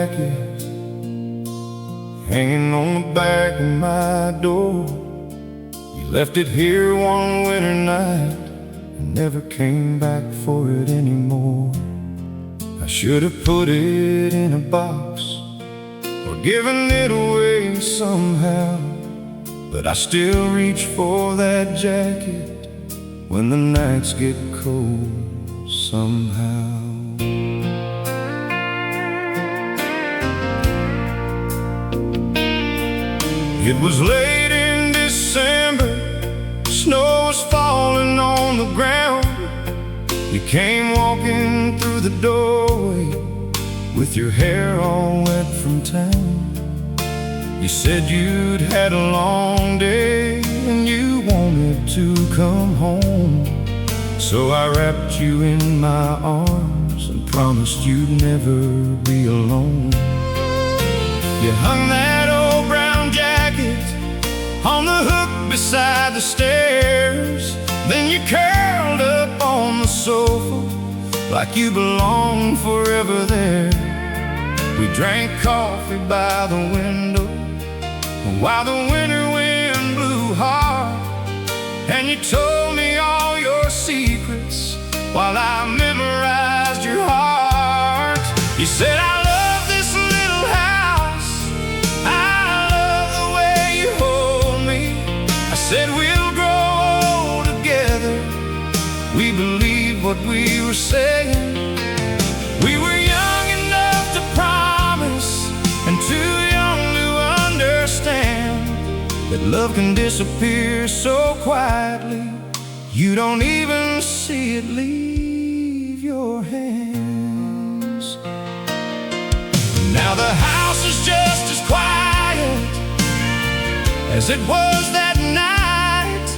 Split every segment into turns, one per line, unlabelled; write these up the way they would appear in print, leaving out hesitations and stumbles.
jacket hanging on the back of my door. You left it here one winter night and never came back for it anymore. I should have put it in a box or given it away somehow, but I still reach for that jacket when the nights get cold somehow. It was late in December, snow was falling on the ground. You came walking through the doorway with your hair all wet from town. You said you'd had a long day and you wanted to come home. So I wrapped you in my arms and promised you'd never be alone. You hung that old brown jacket on the hook beside the stairs. Then you curled up on the sofa like you belonged forever there. We drank coffee by the window while the winter wind blew hard, and you told me all your secrets while I memorized your heart. You said, I love this little house, I love the way you hold me. I said, we'll grow old together. We believed what we were saying. We were young enough to promise and too young to understand that love can disappear so quietly you don't even see it leave your hands. Now the house is just as quiet as it was that night,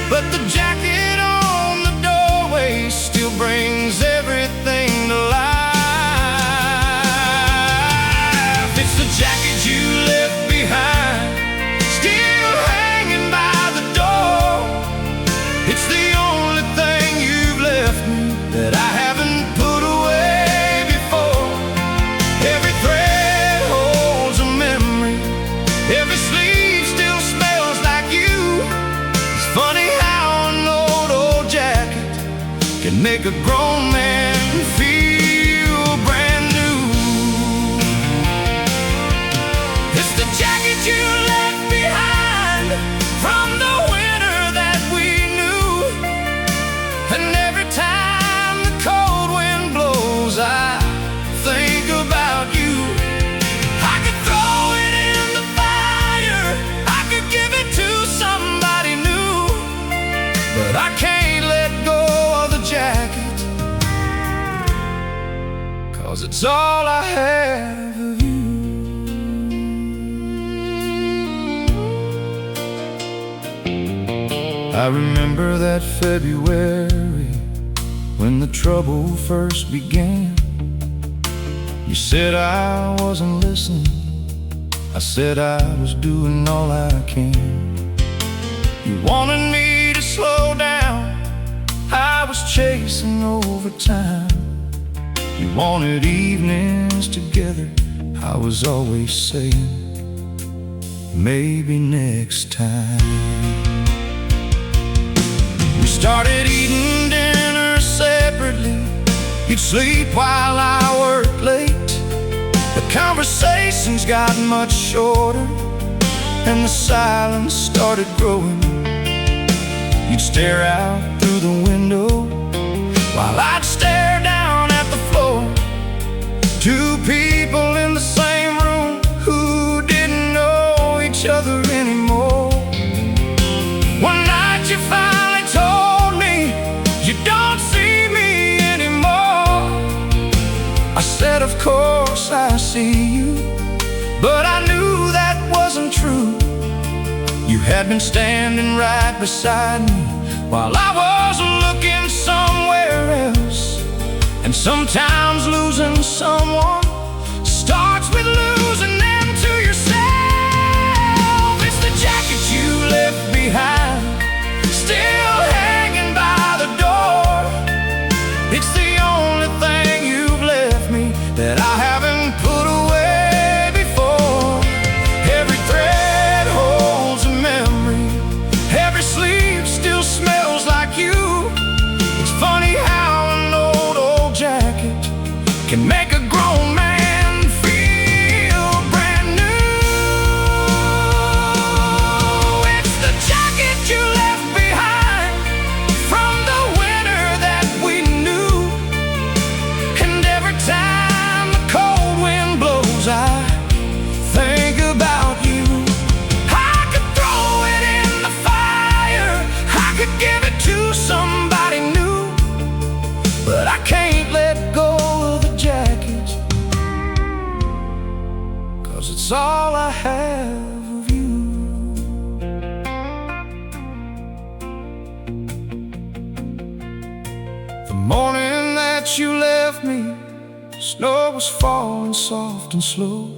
but the jacket on the doorway still brings everything to life. It's the jacket you left behind, still hanging by the door. It's the only thing you've left me that I haven't put away before. Every thread holds a memory, every sleeve still smells like you. It's funny how an old jacket can make a grown man feel brand new. It's the jacket you left behind from the winter that we knew, and every time the cold wind blows I think about you. I could throw it in the fire, I could give it to somebody new, but I can't let go of the jacket, 'cause it's all I have of you. I remember that February when the trouble first began. You said I wasn't listening, I said I was doing all I can. You wanted me to slow down, I was chasing overtime. You wanted evenings together, I was always saying, maybe next time. We started eating dinner separately, you'd sleep while I worked late. The conversations got much shorter and the silence started growing. You'd stare out through the window while I'd stare down at the floor. Two people in the same room who didn't know each other anymore. One night you finally told me you don't see me anymore. I said, of course I see you, but I knew that wasn't true. You had been standing right beside me while I was looking somewhere else. And sometimes losing someone starts with losing them to yourself. It's the jacket you left behind, still hanging by the door. It's the only thing you've left me that I haven't put away it's all I have of you. The morning that you left me, snow was falling soft and slow.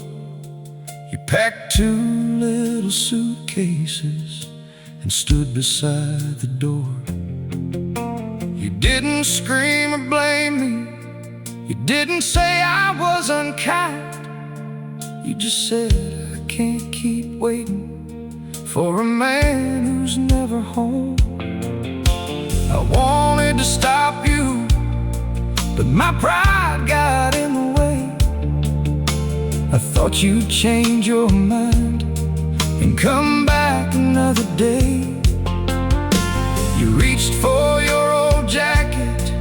You packed 2 little suitcases and stood beside the door. You didn't scream or blame me, you didn't say I was unkind. You just said, I can't keep waiting for a man who's never home. I wanted to stop you, but my pride got in the way. I thought you'd change your mind and come back another day. You reached for your old jacket,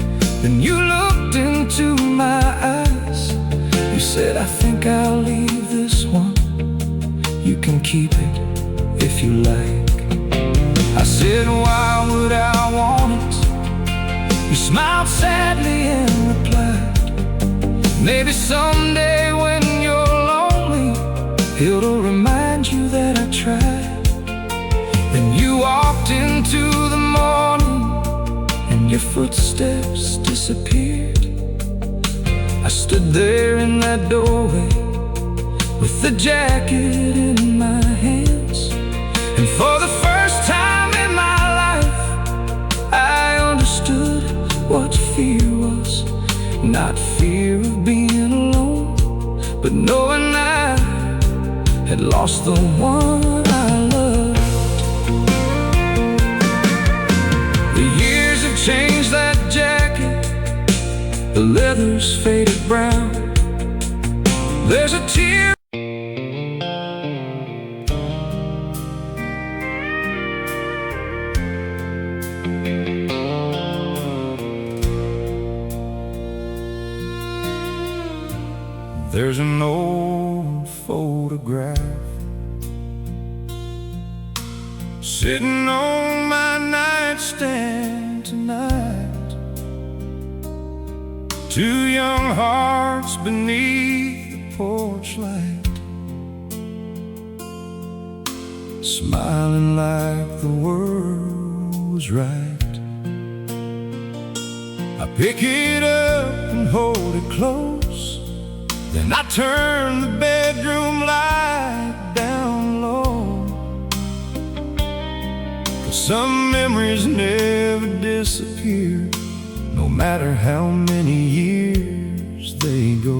then you looked into my eyes. You said, I think I'll leave this one. You can keep it if you like. I said, why would I want it? You smiled sadly and replied, maybe someday when you're lonely, it'll remind you that I tried. Then you walked into the morning and your footsteps disappeared. I stood there in that doorway with the jacket in my hands, and for the first time in my life I understood what fear was. Not fear of being alone, but knowing I had lost the one I loved. The years have changed that jacket, the leather's faded brown. There's a tear. There's an old photograph sitting on my nightstand tonight. 2 young hearts beneath the porch light, smiling like the world was right. I pick it up and hold it close, then I turn the bedroom light down low. 'Cause some memories never disappear, no matter how many years they go.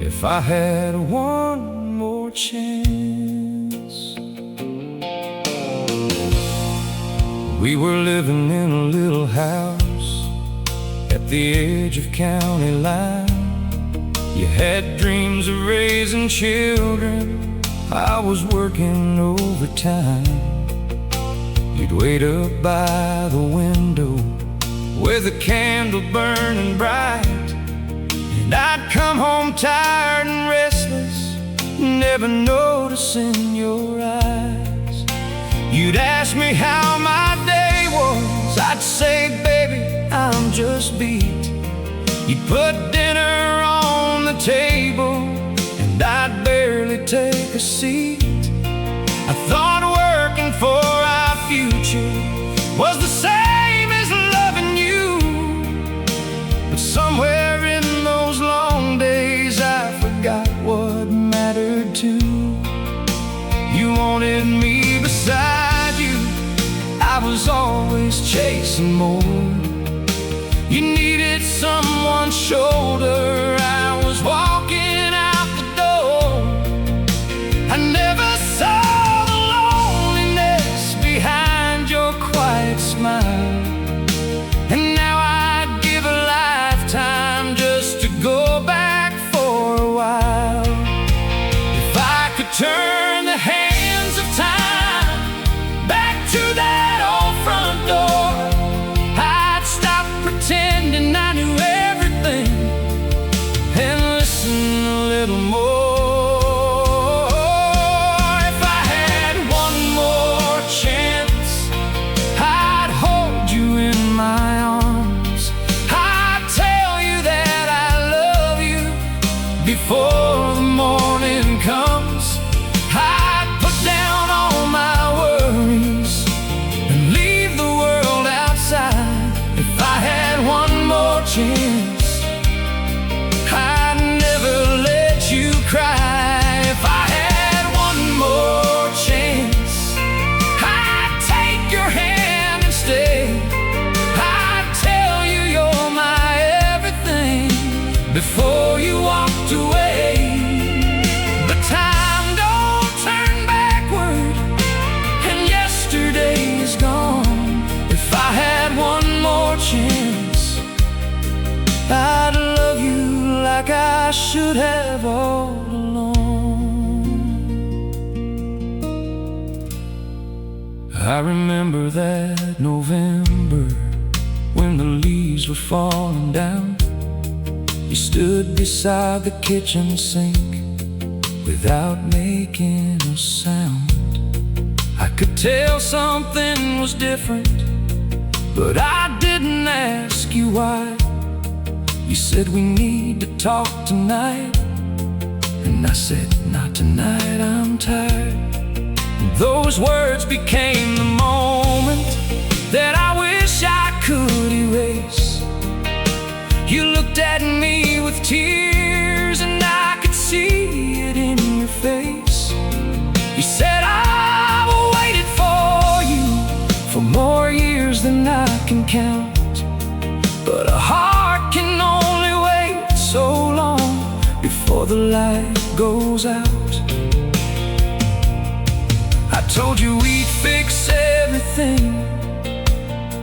If I had one more chance, we were living in a little house at the edge of county line. You had dreams of raising children, I was working overtime. You'd wait up by the window with a candle burning bright, and I'd come home tired and restless, never noticing your eyes. You'd ask me how my day was, I'd say, baby, I'm just beat. You'd put dinner on the table and I'd barely take a seat. I thought working for our future was the same as loving you, but somewhere in those long days I forgot what mattered too. You wanted me beside you, I was always chasing more. You needed someone's shoulder, I was walking out the door. I never saw the loneliness behind your quiet smile, and now I'd give a lifetime just to go back for a while. If I could turn the hands of time back to that old front door, I'd stop pretending I knew everything and listen a little more. If I had one more chance, I'd hold you in my arms, I'd tell you that I love you before the morning comes. I'd put down all my worries and leave the world outside. If I had one more chance, I'd never let you cry. If I had one more chance, I'd take your hand and stay. I'd tell you you're my everything before you walked away. But time don't turn backward, and yesterday is gone. If I had one more chance, I'd love you like I should have all along. I remember that November when the leaves were falling down. You stood beside the kitchen sink without making a sound. I could tell something was different, but I didn't ask you why. You said we need to talk tonight, and I said not tonight, I'm tired. And those words became the moment that I wish I could erase. You looked at me with tears, and I could see it in your face. You said I've waited for you for more years than I can count, but a heart can only wait so long before the light goes out. I told you we'd fix everything,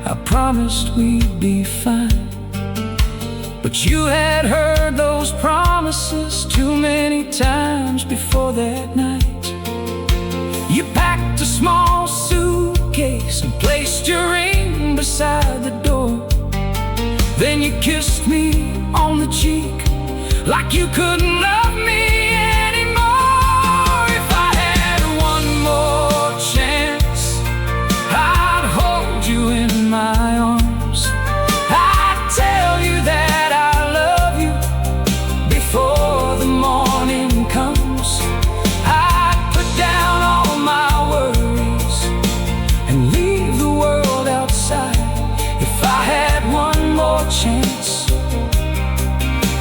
I promised we'd be fine. But you had heard those promises too many times before that night. You packed a small suitcase and placed your ring beside the door. Then you kissed me on the cheek like you couldn't love me anymore. If I had one more chance, I'd hold you in my arms. I'd tell you that I love you before the morning comes. I'd put down all my worries and leave the world outside. If I had one more chance,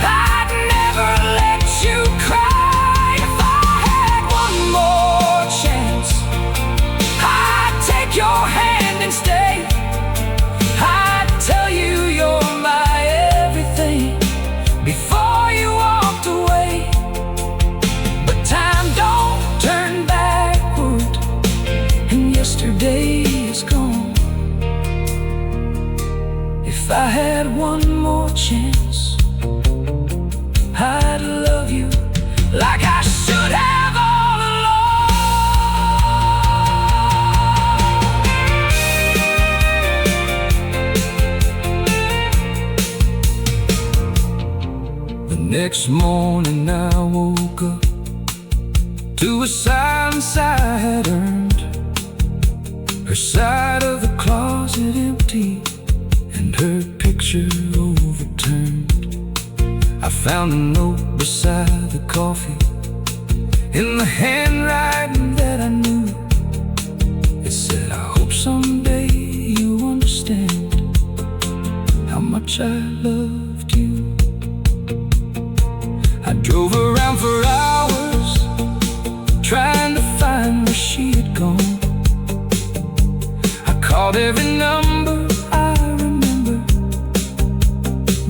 I'd never let you cry. If I had one more chance, I'd take your hand and stay. I'd tell you you're my everything before you walked away. But time don't turn backward, and yesterday is gone. If I had one more chance, I'd love you like I should have all along. The next morning I woke up to a silence I had earned. Her side of the closet empty and her picture overturned. I found a note beside the coffee in the handwriting that I knew. It said, I hope someday you understand how much I loved you. I drove around for hours trying to find where she had gone. I called every number I remember,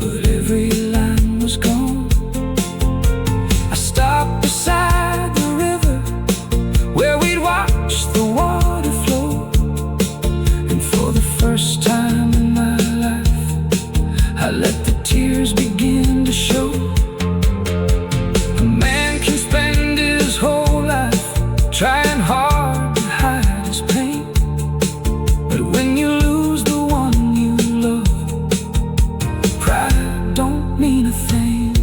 but every line was gone. I stopped beside the river where we'd watch the water flow, and for the first time in my life I let the tears begin to show. A man can spend his whole life trying hard to hide his pain, but when you lose the one you love, pride don't mean a thing.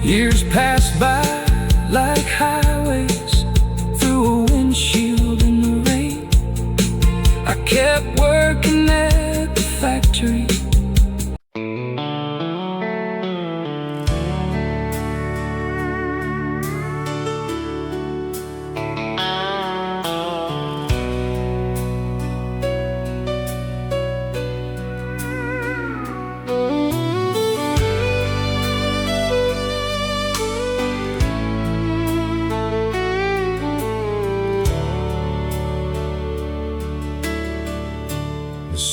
Years passed by like highways through a windshield in the rain. I kept working at the factory,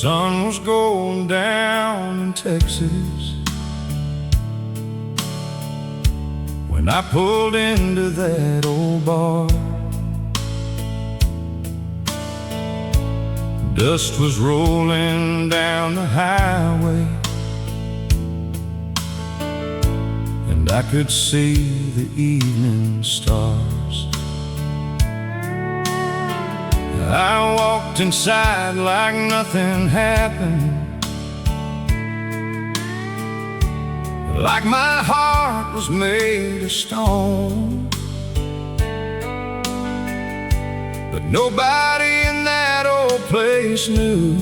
sun was going down in Texas when I pulled into that old bar. Dust was rolling down the highway, and I could see the evening stars. I walked inside like nothing happened, like my heart was made of stone. But nobody in that old place knew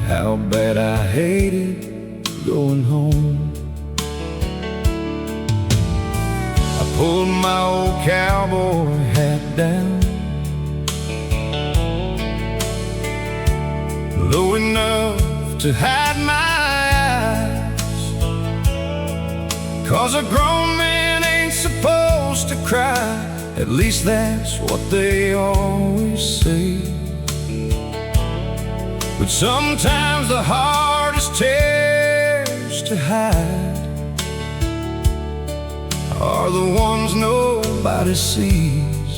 how bad I hated going home. I pulled my old cowboy hat down, low enough to hide my eyes, 'cause a grown man ain't supposed to cry. At least that's what they always say. But sometimes the hardest tears to hide are the ones nobody sees,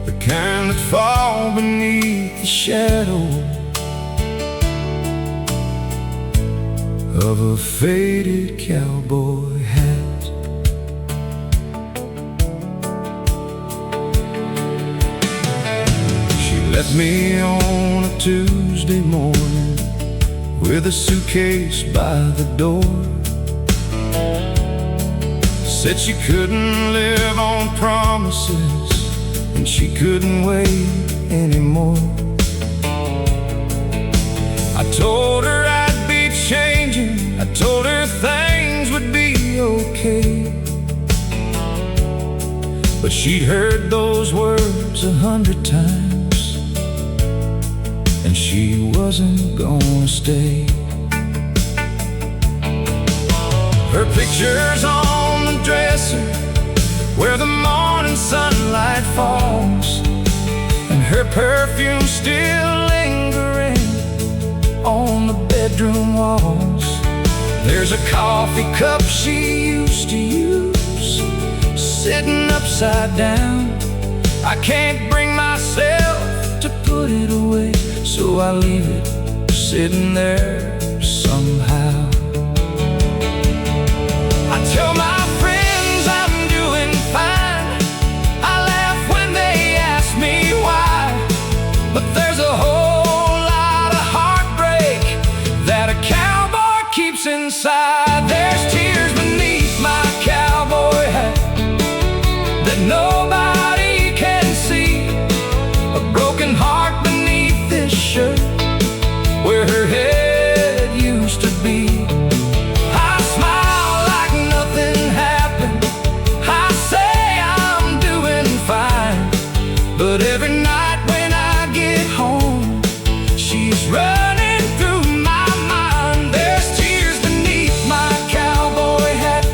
the kind that fall beneath the shadow of a faded cowboy hat. She left me on a Tuesday morning with a suitcase by the door. Said she couldn't live on promises, and she couldn't wait anymore. I told her I'd be changing, I told her things would be okay, but she'd heard those words 100 times, and she wasn't gonna stay. Her picture's on the dresser where the morning sunlight falls, and her perfume still lingering on the bedroom walls. There's a coffee cup she used to use sitting upside down. I can't bring myself to put it away, so I leave it sitting there somehow. I tell my friends I'm doing fine, I laugh when they ask me why, but there's a whole lot of heartbreak that a cowboy keeps inside. There's tears beneath my cowboy hat that nobody can see, a broken heart beneath this shirt where her head used to be. I smile like nothing happened, I say I'm doing fine, but every night when I get home, she's running through my mind. There's tears beneath my cowboy hat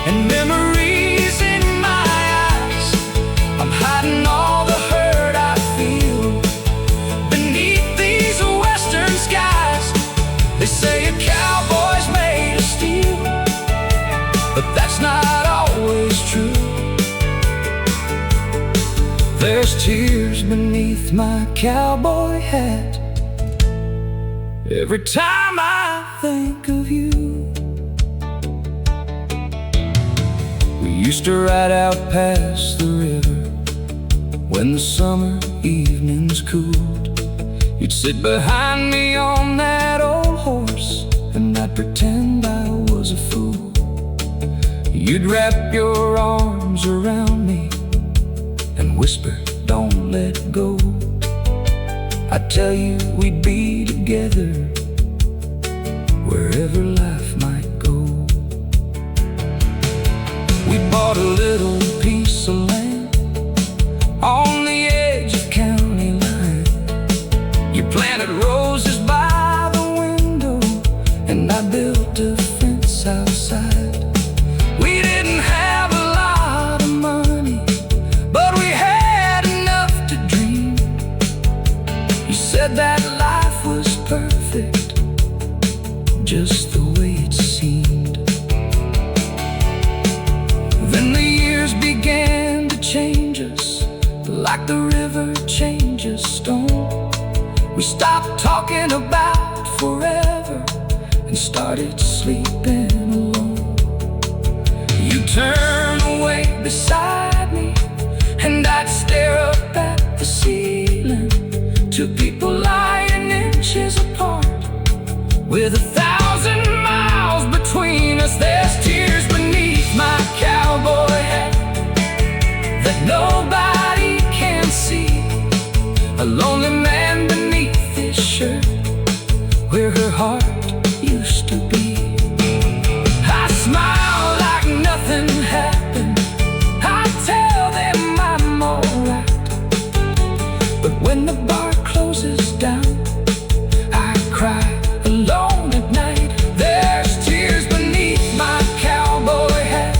and memories in my eyes. I'm hiding all the hurt I feel beneath these western skies. They say a cowboy's made of steel, but that's not always true. There's tears beneath my cowboy hat every time I think of you. We used to ride out past the river when the summer evenings cooled. You'd sit behind me on that old horse, and I'd pretend I was a fool. You'd wrap your arms around me and whisper, "Don't let go." I'd tell you we'd be together wherever life might go. We bought a little piece of land on the edge of county line. You planted roses by the window, and I built a fence outside. We didn't have a lot of money, but we had
that life was perfect, just the way it seemed. Then the years began to change us, like the river changes stone. We stopped talking about forever and started sleeping alone. You turn away beside me, and I'd stare up at the ceiling. Two people lying inches apart, with 1,000 miles between us. There's tears beneath my cowboy hat that nobody can see. A lonely man beneath his shirt, where her heart used to be. I smile like nothing happened. I tell them I'm alright, but when the bar closes down, I cry alone at night. There's tears beneath my cowboy hat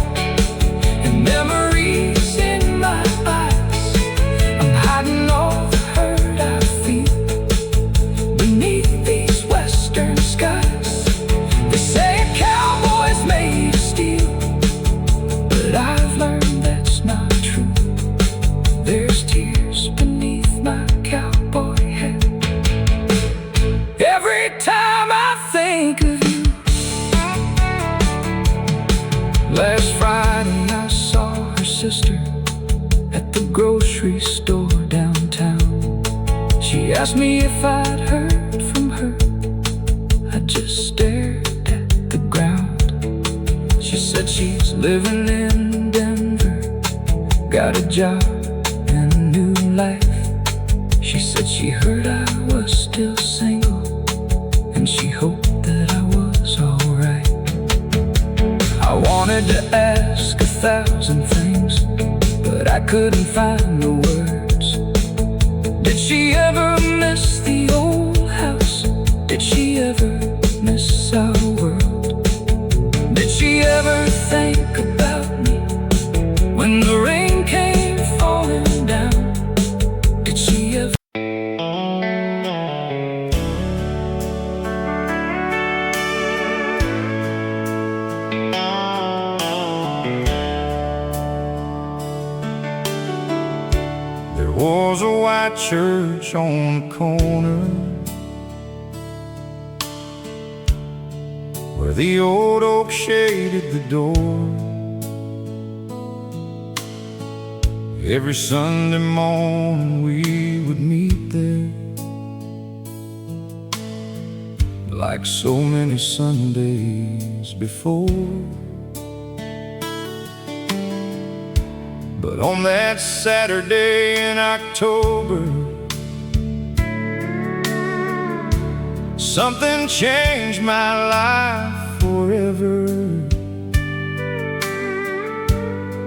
and memories in my eyes. I'm hiding all the hurt I feel beneath these western skies. They say a cowboy's made of steel, but I've learned that's not true. There's tears beneath my cowboy hat every time I think of you. Last Friday I saw her sister at the grocery store downtown. She asked me if I'd heard from her. I just stared at the ground. She said she's living in Denver, got a job and a new life. She said she heard I was still single, and she hoped that I was alright. I wanted to ask 1,000 things, but I couldn't find the words. Did she ever miss the old house? Did she ever miss our world? Did she ever think about me when the rain came falling down? Did she ever?
There was a white church on the corner where the old oak shaded the door. Every Sunday morning we would meet there, like so many Sundays before. But on that Saturday in October, something changed my life forever.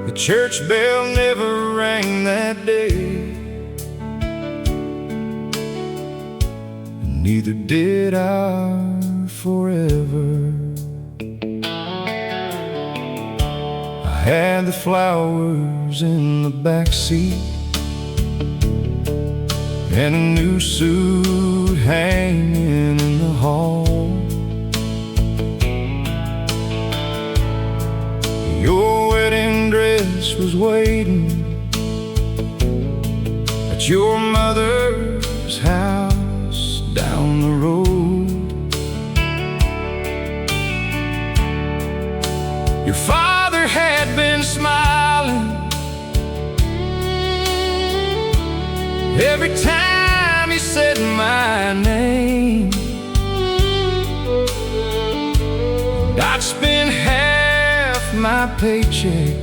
The church bell never rang that day, and neither did our forever. I had the flowers in the backseat and a new suit hanging in the hall. Your wedding dress was waiting at your mother's house down the road. Your father had been smiling every time he said my name. I'd spend half my paycheck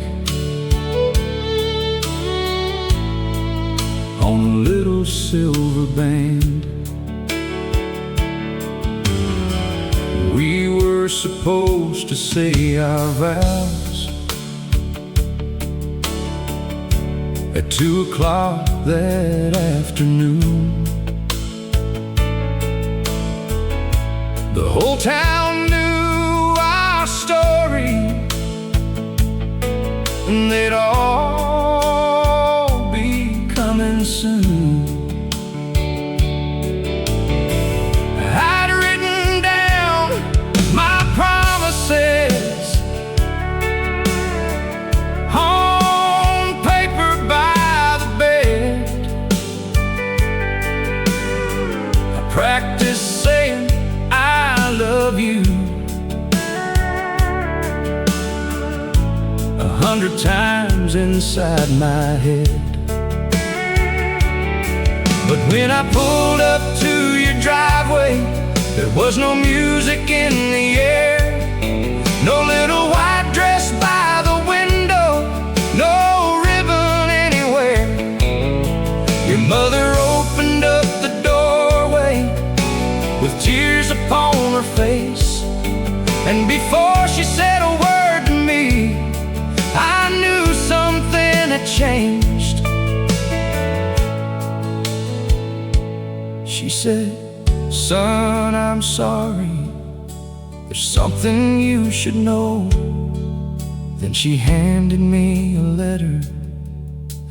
on a little silver band. We were supposed to say our vows at 2 o'clock that afternoon. The whole town knew our story, and they'd all be coming soon. practice saying I love you 100 times inside my head. But when I pulled up to your driveway, there was no music in the air, no little white dress by the window, no ribbon anywhere. Your mother opened up the doorway with tears upon her face, and before she said a word to me, I knew something had changed. She said, "Son, I'm sorry, there's something you should know." Then she handed me a letter,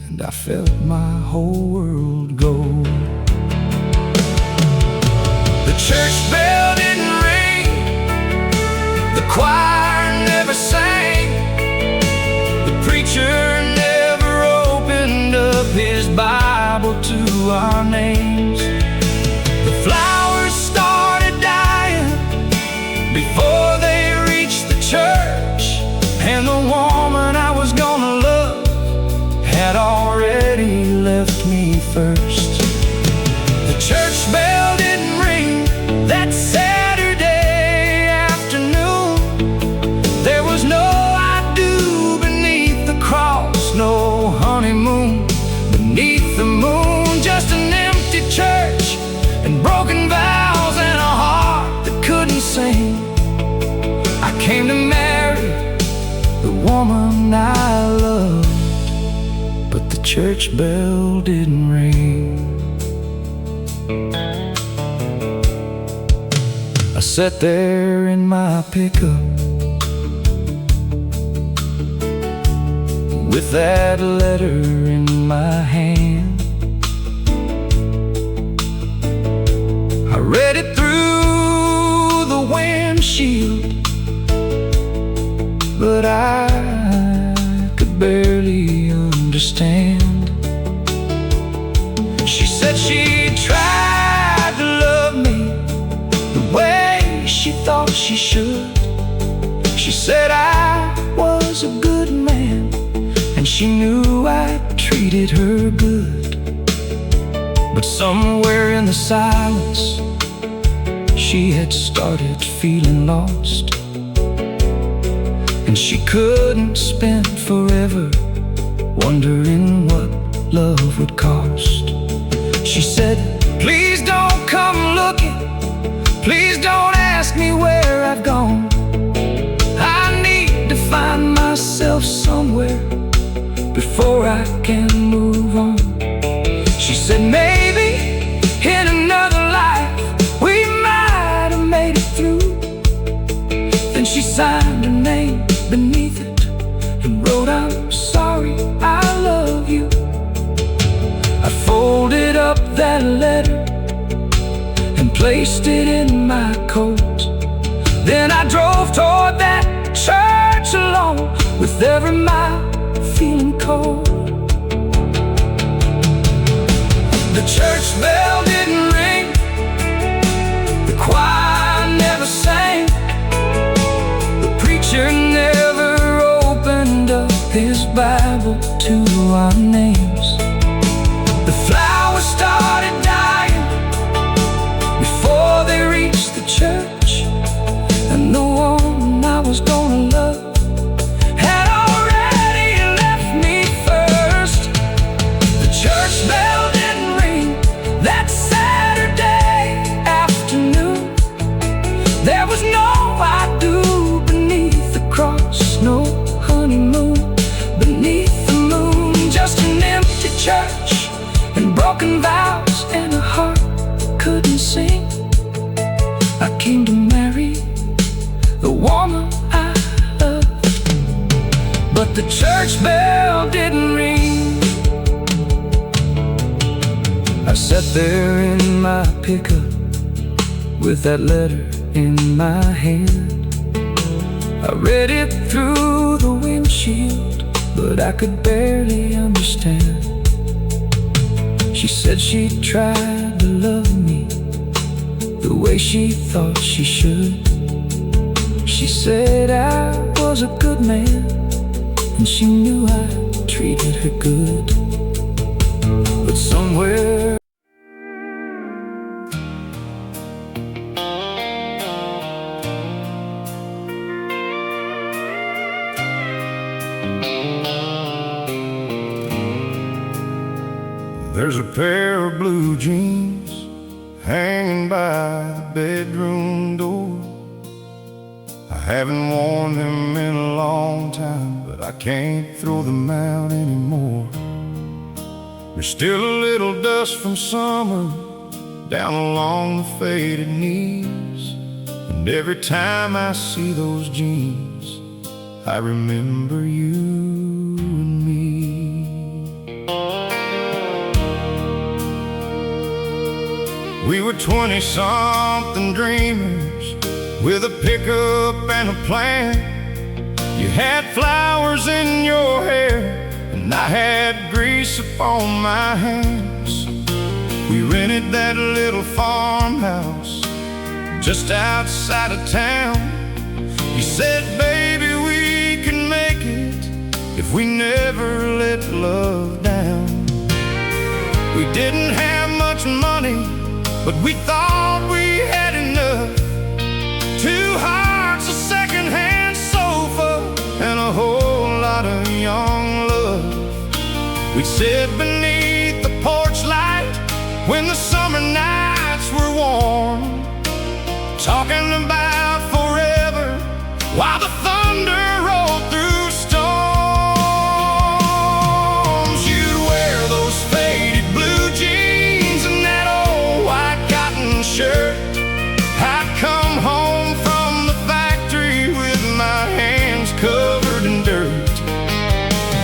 and I felt my whole world go. The church bell didn't ring, the choir never sang, the preacher never opened up his Bible to our names. The flowers started dying before they reached the church, and the woman I was gonna love had already left me first. The church bell didn't ring that Saturday afternoon. There was no I do beneath the cross, no honeymoon beneath the moon, just an empty church and broken vows and a heart that couldn't sing. I came to marry the woman I loved, but the church bell didn't ring. I sat there in my pickup with that letter in my hand. I read it through the windshield, but I could barely understand. She said she tried to love me the way she thought she should. She said I was a good man, and she knew I treated her good. But somewhere in the silence, she had started feeling lost, and she couldn't spend forever wondering what love would cost. She said, "Please don't come looking, please don't ask me where I've gone. I need to find myself somewhere before I can move on." She said, "Maybe in another life we might have made it through." Then she signed her name beneath it and wrote, "I'm sorry, I love you." I folded up that letter and placed it in my coat. Then I drove toward that church alone, with every mile feeling cold. The church bell didn't ring, the choir never sang, the preacher never opened up his Bible to our names. The flowers started dying before they reached the church, and the woman I was gonna love had already left me first. The church bell didn't ring that Saturday afternoon. There was no I do beneath the cross, no honeymoon beneath the moon, just an empty church and broken vows and a heart couldn't sing. I came to marry the woman I loved, but the church bell didn't ring. I sat there in my pickup with that letter in my hand. I read it through the windshield, but I could barely understand. She said she tried to love me
the way she thought she should. She said I was a good man, and she knew I treated her good. But somewhere
there's a pair of blue jeans hanging by the bedroom door. I haven't worn them in a long time, but I can't throw them out anymore. There's still a little dust from summer down along the faded knees, and every time I see those jeans, I remember you and me. We were 20-something dreamers with a pickup and a plan. You had flowers in your hair, and I had grease upon my hands. We rented that little farmhouse just outside of town. You said, baby, we can make it if we never let love down. We didn't have much money, but we thought we had enough. 2 hearts, a second-hand sofa, and a whole lot of young love. We'd sit beneath the porch light when the summer nights were warm, talking about forever while the thunder rolled through storms. You'd wear those faded blue jeans and that old white cotton shirt. I'd come home from the factory with my hands covered in dirt.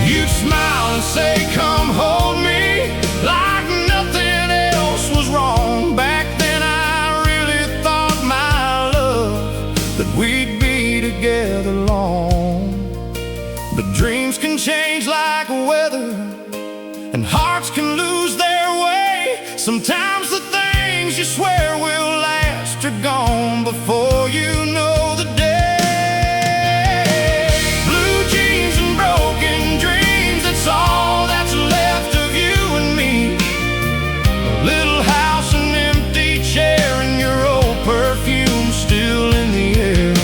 You'd smile and say, come hold me, like nothing else was wrong. Back then I really thought, my love, that we'd be together long. But dreams can change like weather, and hearts can lose their way. Sometimes the things you swear will last are gone before you know the day. Blue jeans and broken dreams, that's all that's left of you and me. A little house, an empty chair, and your old perfume still in the air.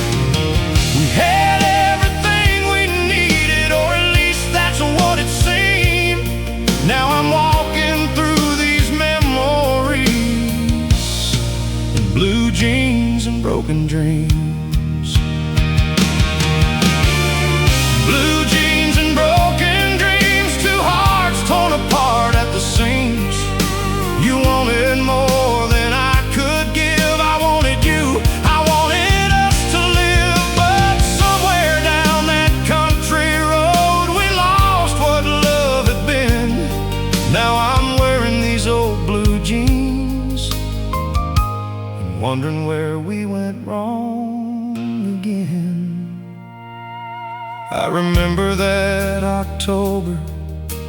We had everything we needed, or at least that's what it seemed. Now I'm walking through these memories in blue jeans and broken dreams. Blue jeans and broken dreams, 2 hearts torn apart at the seams. You wanted more than I could give. I wanted you, I wanted us to live. But somewhere down that country road, we lost what love had been. Now I'm wearing these old blue jeans and wondering where we went wrong again. I remember that October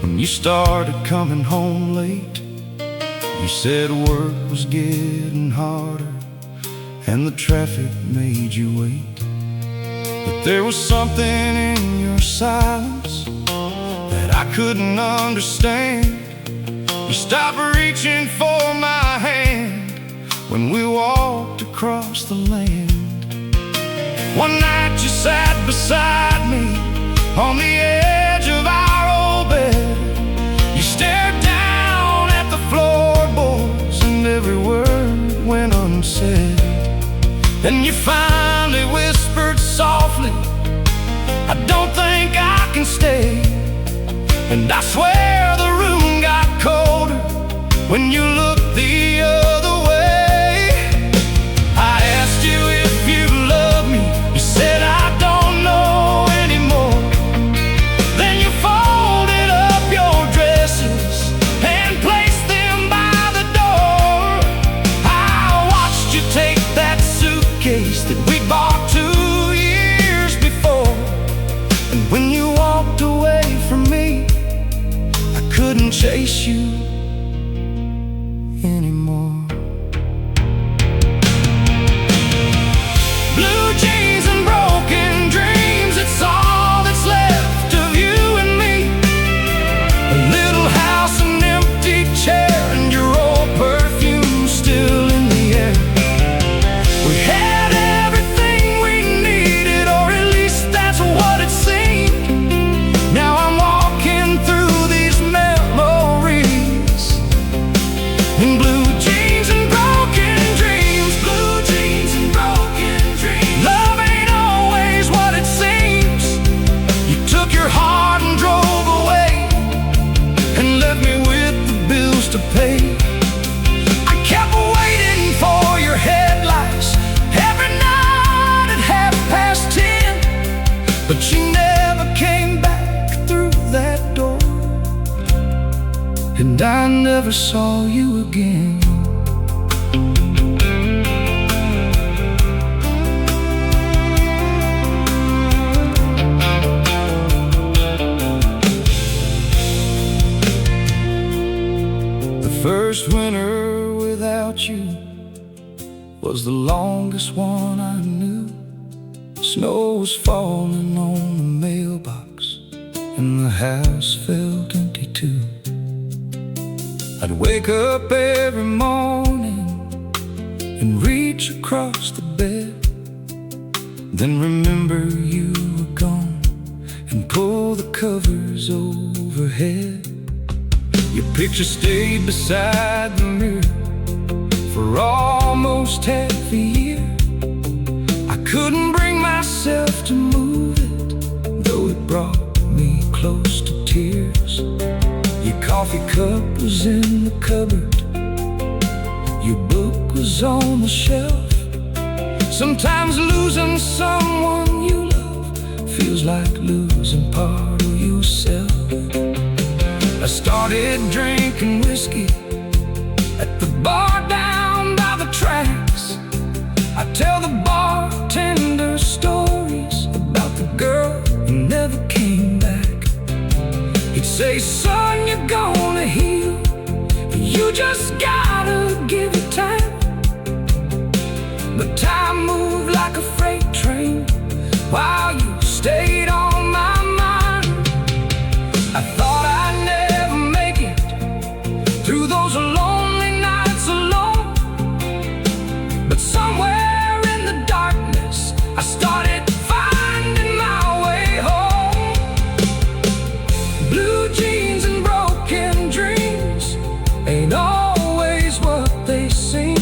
when you started coming home late. You said work was getting harder and the traffic made you wait. But there was something in your silence that I couldn't understand. You stopped reaching for my hand when we walked across the land. One night you sat beside me on the edge of our old bed. You stared down at the floorboards and every word went unsaid. Then you finally whispered softly, I don't think I can stay. And I swear the room got colder when you looked the other way. I asked you if you loved me, you said I don't know anymore. Then you folded up your dresses and placed them by the door. I watched you take that suitcase that we bought 2 years before. And when you walked away from me, I couldn't chase you anymore. but she never came back through that door, and I never saw you again. The first winter without you was the longest one I knew. Snow was falling on the mailbox, and the house felt empty too. I'd wake up every morning and reach across the bed, then remember you were gone and pull the covers overhead. Your picture stayed beside the mirror for almost half a year. I couldn't bring myself to move it, though it brought me close to tears. Your coffee cup was in the cupboard, your book was on the shelf. Sometimes losing someone you love feels like losing part of yourself. I started drinking whiskey at the bar down by the tracks. I tell the bartender stories about the girl who never came back. He'd say, son, you're gonna heal, you just gotta give it time. But time moved like a freight train while you stayed on my mind. I thought I'd never make it through those lonely nights alone, but somewhere in the darkness I started finding my way home. Blue jeans and broken dreams ain't always what they seem.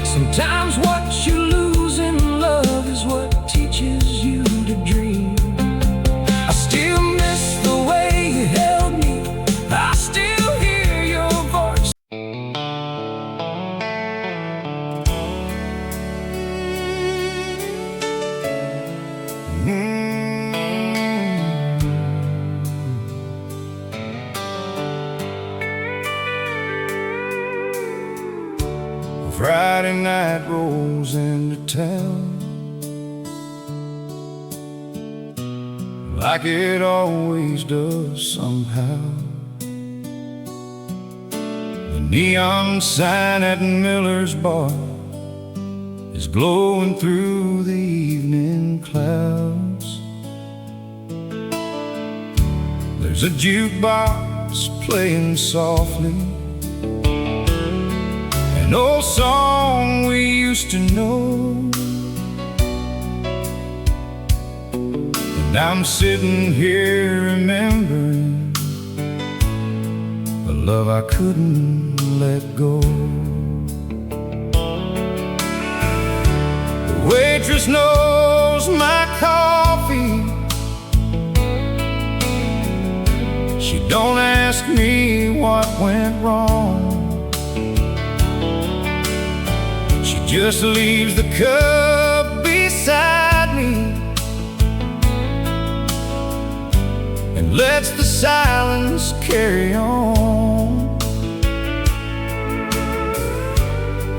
Sometimes what you lose in love is what teaches you to dream. I still miss the way you held me, I still hear your voice. Friday night rolls into town like it always does somehow. The neon sign at Miller's bar is glowing through the evening clouds. There's a jukebox playing softly, an old song we used to know. And I'm sitting here remembering a love I couldn't let go. The waitress knows my coffee, she don't ask me what went wrong. Just leaves the cup beside me and lets the silence carry on.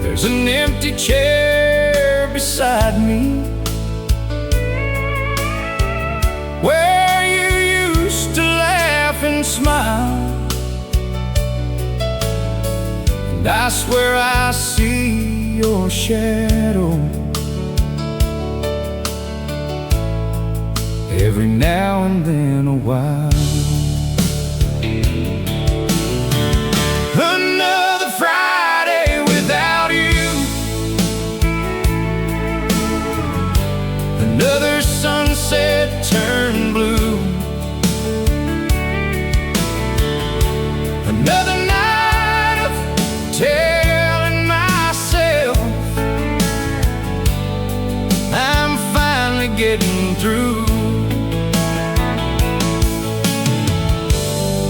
There's an empty chair beside me where you used to laugh and smile, and I swear I see your shadow every now and then a while. Another Friday without you, another sunset turned blue, another night of telling myself I'm finally getting through.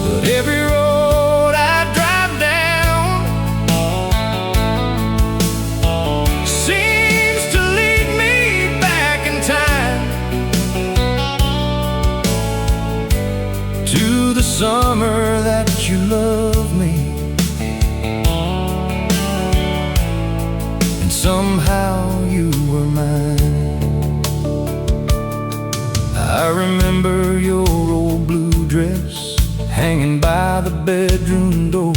But every road I drive down seems to lead me back in time. summer that you loved me, and somehow you were mine. I remember your old blue dress hanging by the bedroom door,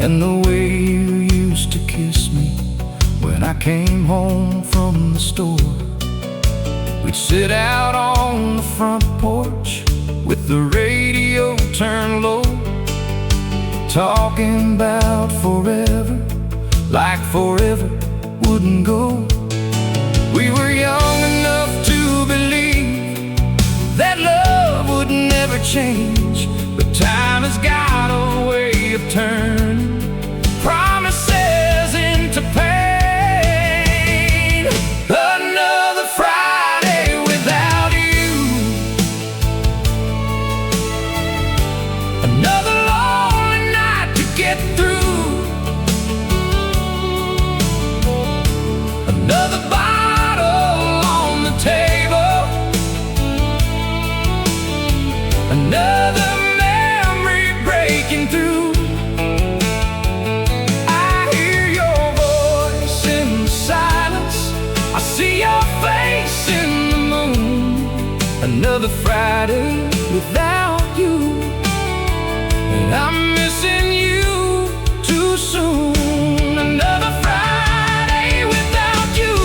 and the way you used to kiss me when I came home from the store. We'd sit out on the front porch with the radio turned low, talking about forever, like forever wouldn't go. We were young enough to believe that love would never change, but time has got a way of turning promises into pain. Another Friday without you, another lonely night to get through, another bottle on the table, another memory breaking through. I hear your voice in the silence, I see your face in the moon. Another Friday without you, and I'm missing you too soon. Another Friday without you,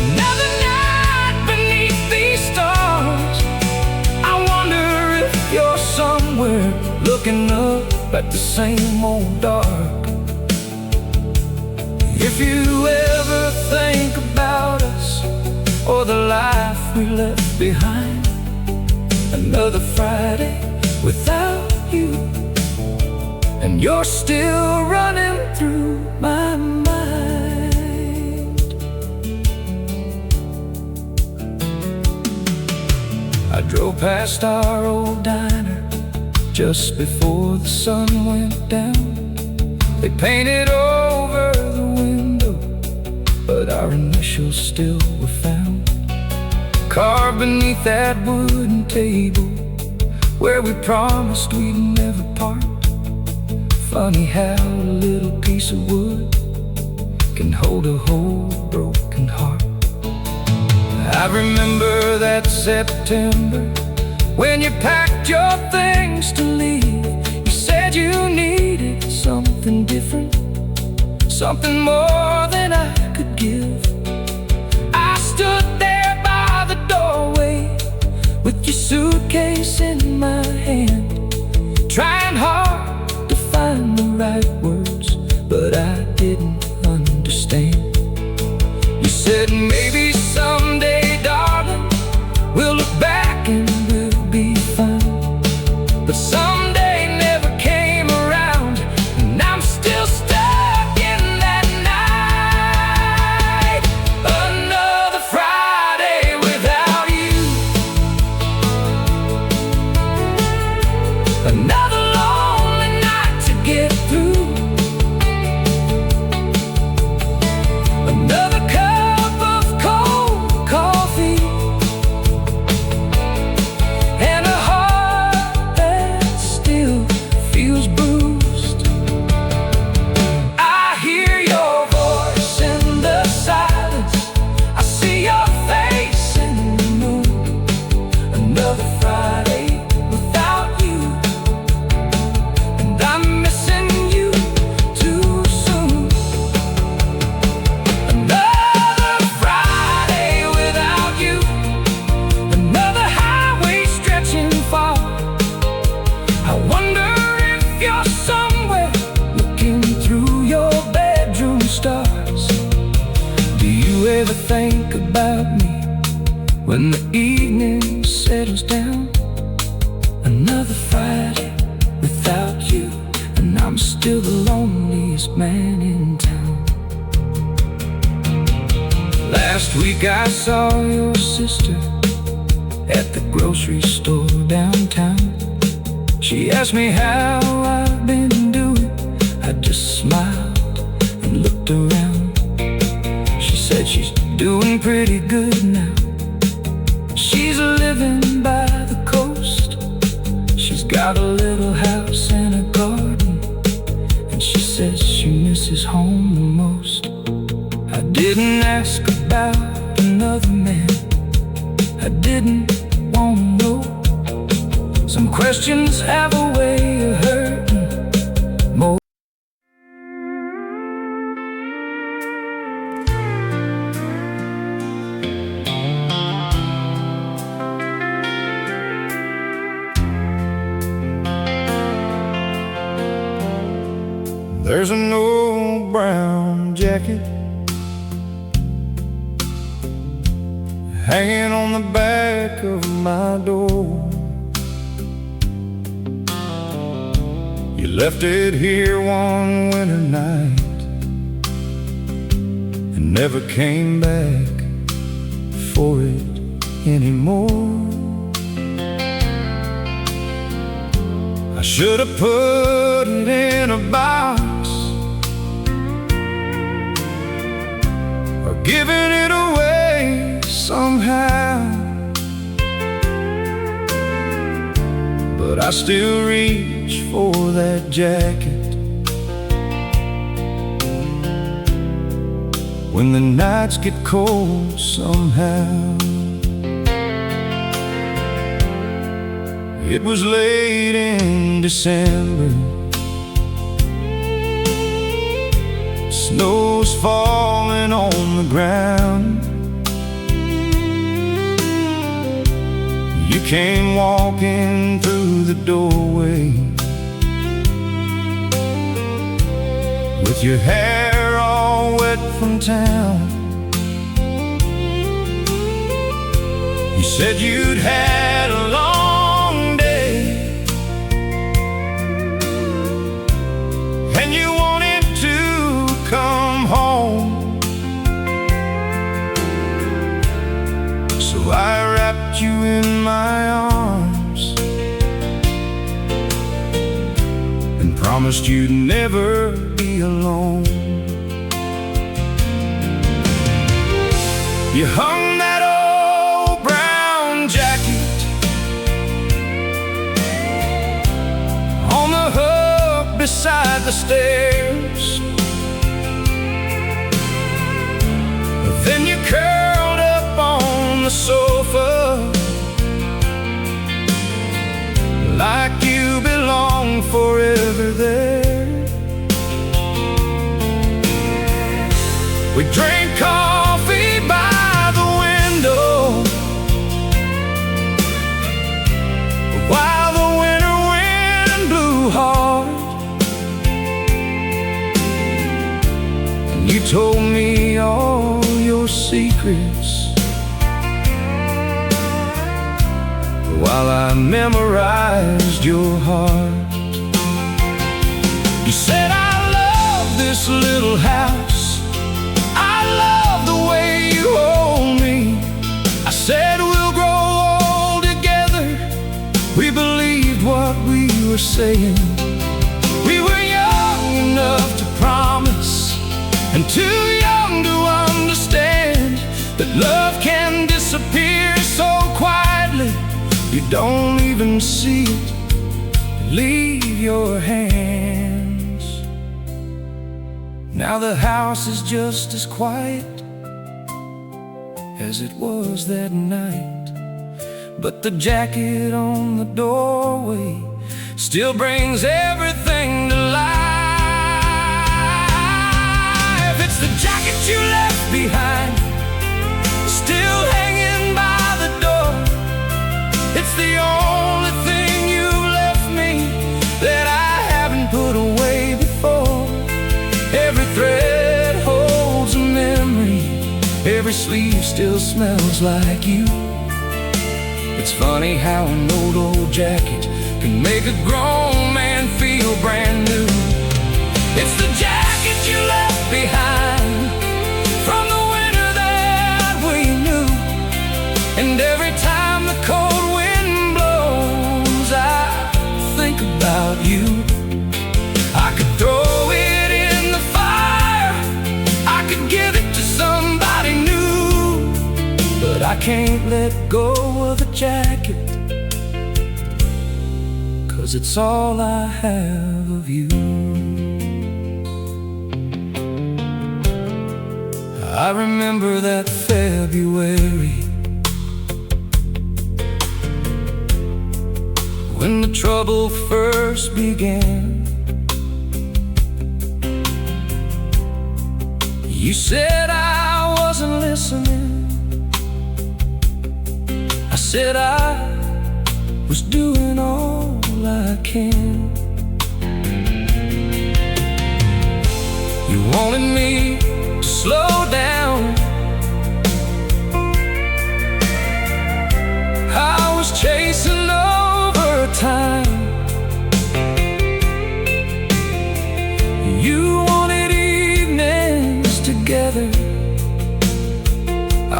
another night beneath these stars. I wonder if you're somewhere looking up at the same old dark. If you ever think about us or the life we left behind, another Friday without you, and you're still running through my mind. I drove past our old diner just before the sun went down. They painted over the window, but our initials still were found, carved beneath that wooden table where we promised we'd never part. Funny how a little piece of wood can hold a whole broken heart. I remember that September when you packed your things to leave. You said you needed something different, something more than I could give. I stood there by the doorway with your suitcase in my hand, trying hard to find the right words, but I didn't understand. You said maybe someday, darling, we'll look back and we'll be fine, but someday never came around, and I'm still stuck in that night. Another Friday without you, another lonely night to get through, another cup of cold coffee, and a heart that still feels bruised. I hear your voice in the silence, I see your face in the moon. Another Friday without you, and I'm missing you too soon. Another Friday without you, another highway stretching far. I wonder if you're somewhere looking through your bedroom stars. Do you ever think about me when the evening settles down? Another Friday without you, and I'm still the loneliest man in town. Last week I saw your sister at the grocery store downtown. She asked me how I've been doing. I just smiled and looked around. She said she's doing pretty good now. She's living by the coast. She's
She's got a little house and a garden, and she says she misses home the most. I didn't ask about another man, I didn't want to know. Some questions have a way of hurting more.
There's an old brown jacket hanging on the back of my door. You left it here one winter night and never came back for it anymore. I should have put it in a box or given it away somehow, but I still reach for that jacket when the nights get cold somehow. It was late in December, snow's falling on the ground. You came walking through the doorway with your hair all wet from town. You said you'd had a long day and you wanted to come home, so I wrapped you in my arms and promised you'd never be alone. You hung that old brown jacket on the hook beside the stairs. Then you curled up on the sofa like you belong forever there. We drank coffee by the window while the winter wind blew hard, and you told me all your secrets while I memorized your heart. You said, I love this little house, I love the way you hold me. I said, we'll grow old together. We believed what we were saying. We were young enough to promise and too young to understand that love can disappear so quietly you don't even see it leave your hands. Now the house is just as quiet as it was that night, but the jacket on the doorway still brings everything to life. It's the jacket you left behind, still hanging by the door. It's the only thing you left me that I haven't put away before. Every thread holds a memory, every sleeve still smells like you. It's funny how an old jacket can make a grown man feel brand new. It's the jacket you left behind from the winter that we knew, and every time the cold wind blows I think about you. I could throw it in the fire, I could give it to somebody new, but I can't let go of the jacket,
'cause it's all I have of you. I remember that February, when the trouble first began. You said I wasn't listening. I said I was doing all I can. You wanted me to slow down. I was chasing over time. You wanted evenings together.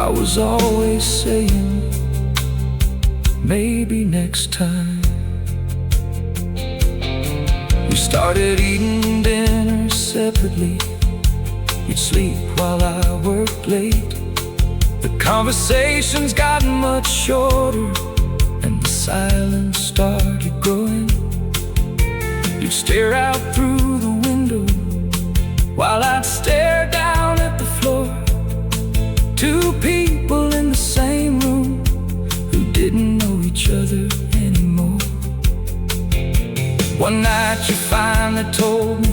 I was always saying, maybe next time. We started eating dinner separately. You'd sleep while I worked late. The conversations got much shorter, and the silence started growing. You'd stare out through the window while I'd stare down at the floor. Two people in the same room who didn't know each other anymore. One night you finally told me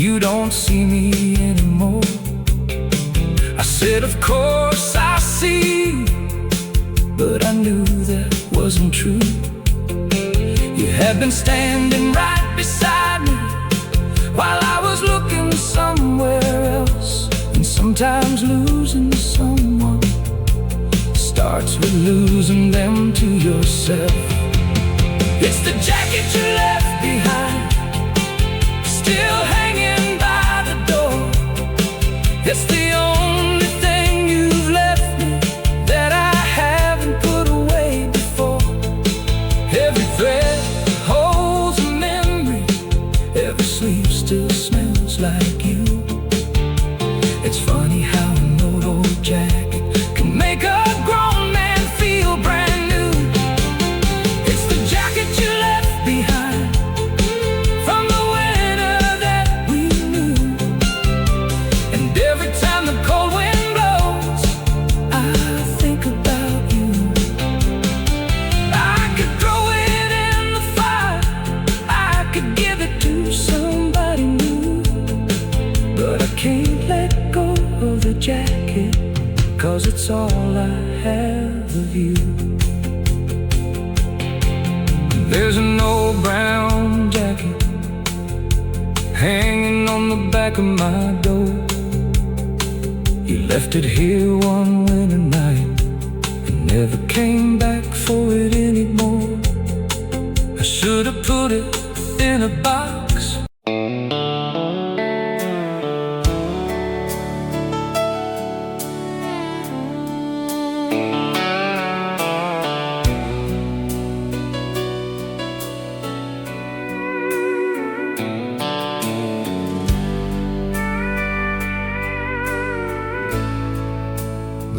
you don't see me anymore. I said, of course I see you, but I knew that wasn't true. You had been standing right beside me while I was looking somewhere else. And sometimes losing someone starts with losing them to yourself. It's the jacket you left behind, still hanging by the door. It's the only thing you've left me that I haven't put away before. Every thread holds a memory, every sleeve still smells like you. It's funny how an old jacket can make a grown man feel brand new. It's the jacket you left behind from the winter that we knew. And every time the cold wind blows, I think about you. I could throw it in the fire, I could give it to somebody new, but I can't let go of the jacket, 'cause it's all I have of you. There's an old brown jacket hanging on the back of my door. You left it here one winter night and never came back for it anymore. I should have put it in a box.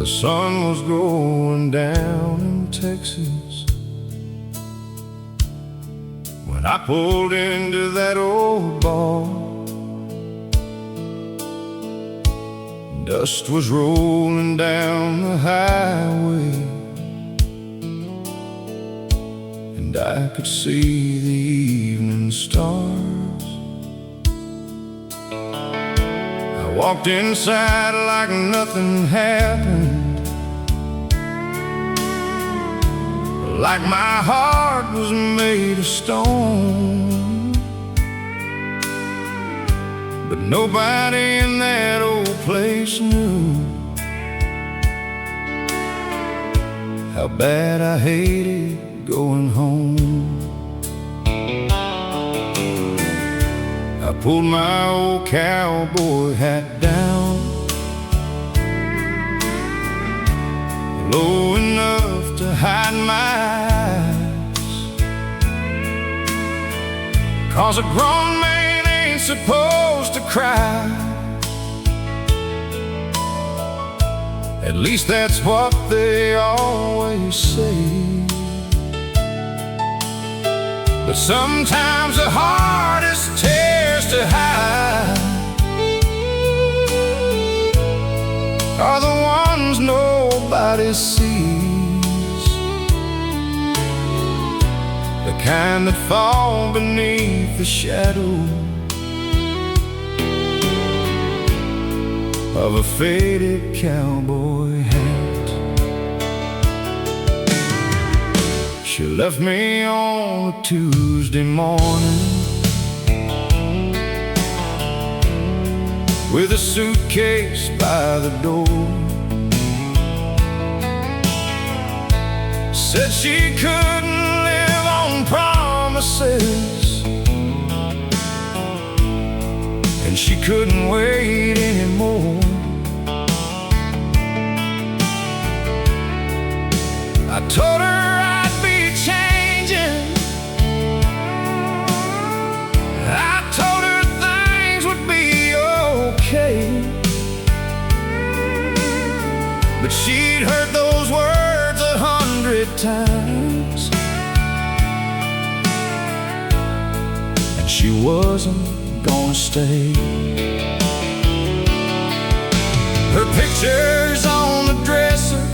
The sun was going down in Texas when I pulled into that old bar. Dust was rolling down the highway, and I could see the evening stars. I walked inside like nothing happened, like my heart was made of stone. But nobody in that old place knew how bad I hated going home. I pulled my old cowboy hat down low enough to hide my eyes, 'cause a grown man ain't supposed to cry. At least that's what they always say. But sometimes the hardest tears to hide are the ones nobody sees, the kind that fall beneath the shadow of a faded cowboy hat. She left me on a Tuesday morning with a suitcase by the door. Said she couldn't live on promises, and she couldn't wait anymore. I told her I'd be changing. I told her things would be okay, but she'd heard those words 100 times, and she wasn't gonna stay. Her picture's on the dresser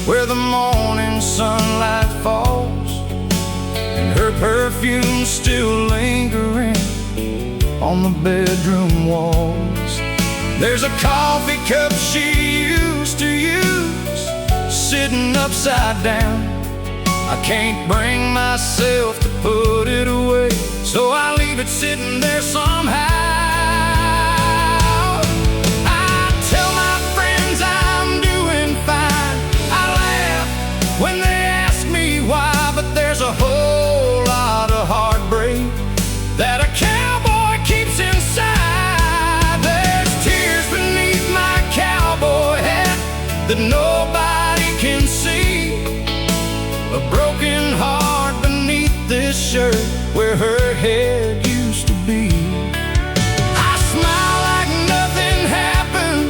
where the morning sunlight falls, and her perfume still lingering on the bedroom walls. There's a coffee cup she used to use sitting upside down. I can't bring myself to put it away, so I leave it sitting there somehow. When they ask me why, but there's a whole lot of heartbreak that a cowboy keeps inside. There's tears beneath my cowboy hat that nobody can see, a broken heart beneath this shirt where her head used to be. I smile like nothing happened,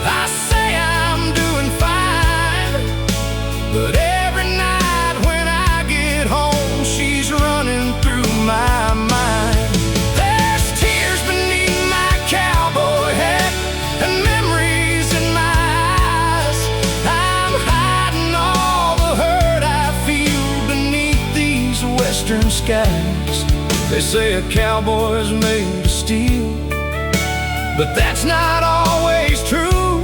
I say I'm doing fine, but every night when I get home, she's running through my mind. There's tears beneath my cowboy hat and memories in my eyes. I'm hiding all the hurt I feel beneath these western skies. They say a cowboy's made of steel, but that's not always true.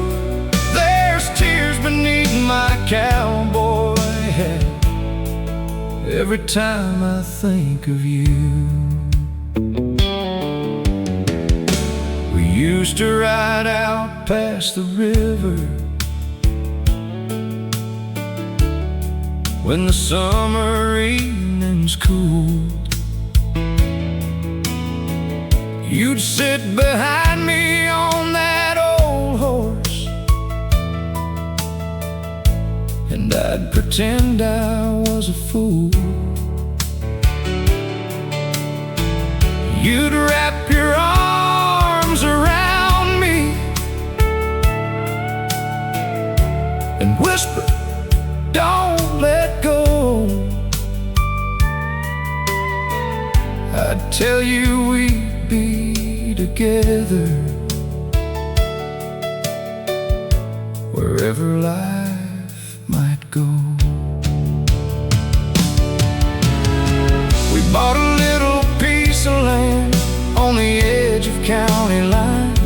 There's tears beneath my cowboy hat every time I think of you. We used to ride out past the river when the summer evenings cooled. You'd sit behind me on that old horse, and I'd pretend I was a fool. You'd wrap your arms around me and whisper, "Don't let go." I'd tell you we'd be together wherever life might go. We bought a little piece of land on the edge of county line.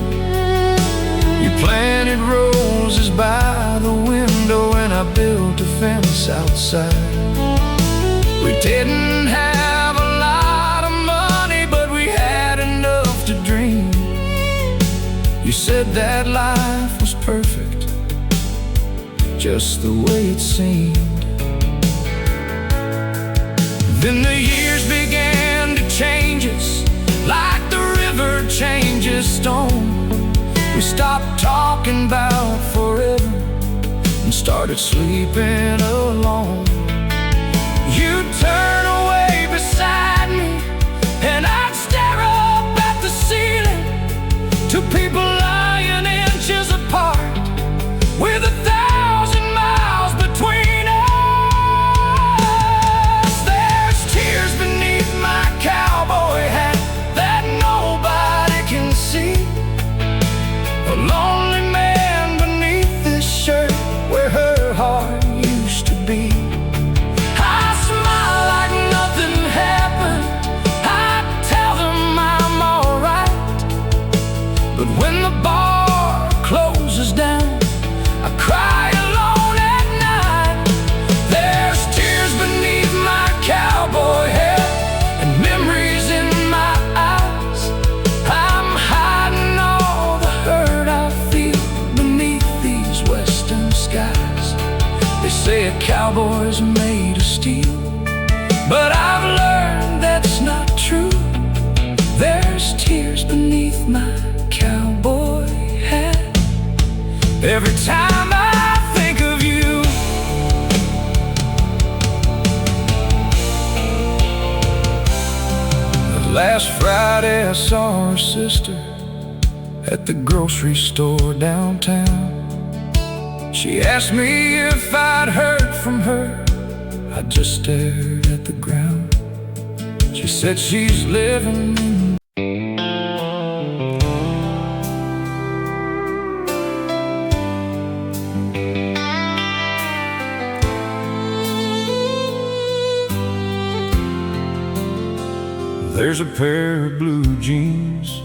You planted roses by the window and I built a fence outside. We didn't have a lot of money, but we had enough to dream. You said that life was perfect, just the way it seemed. Then the years began to change us, like the river changes stone. We stopped talking about forever and started sleeping alone. You'd turn away beside me and I'd stare up at the ceiling, two people lying inches apart with 1,000 miles between us. There's tears beneath my
say a cowboy's made of steel, but I've learned that's not true. There's tears beneath my cowboy hat every time I think of you. Last Friday I saw her sister at the grocery store downtown. She asked me if I'd heard from her. I just stared at the ground. She said she's living in
There's a pair of blue jeans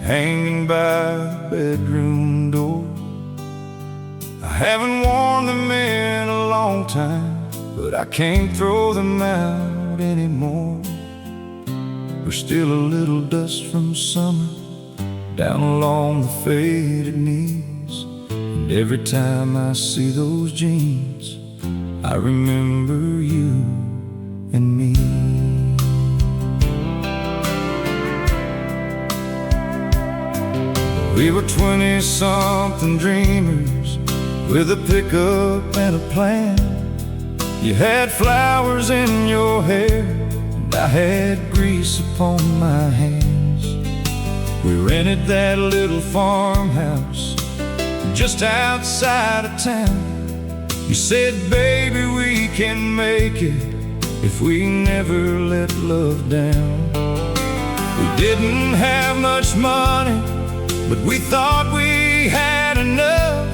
hanging by the bedroom door. I haven't worn them in a long time, but I can't throw them out anymore. There's still a little dust from summer down along the faded knees, and every time I see those jeans, I remember you and me. We were 20-something dreamers with a pickup and a plan. You had flowers in your hair, and I had grease upon my hands. We rented that little farmhouse just outside of town. You said, baby, we can make it if we never let love down. We didn't have much money, but we thought we had enough.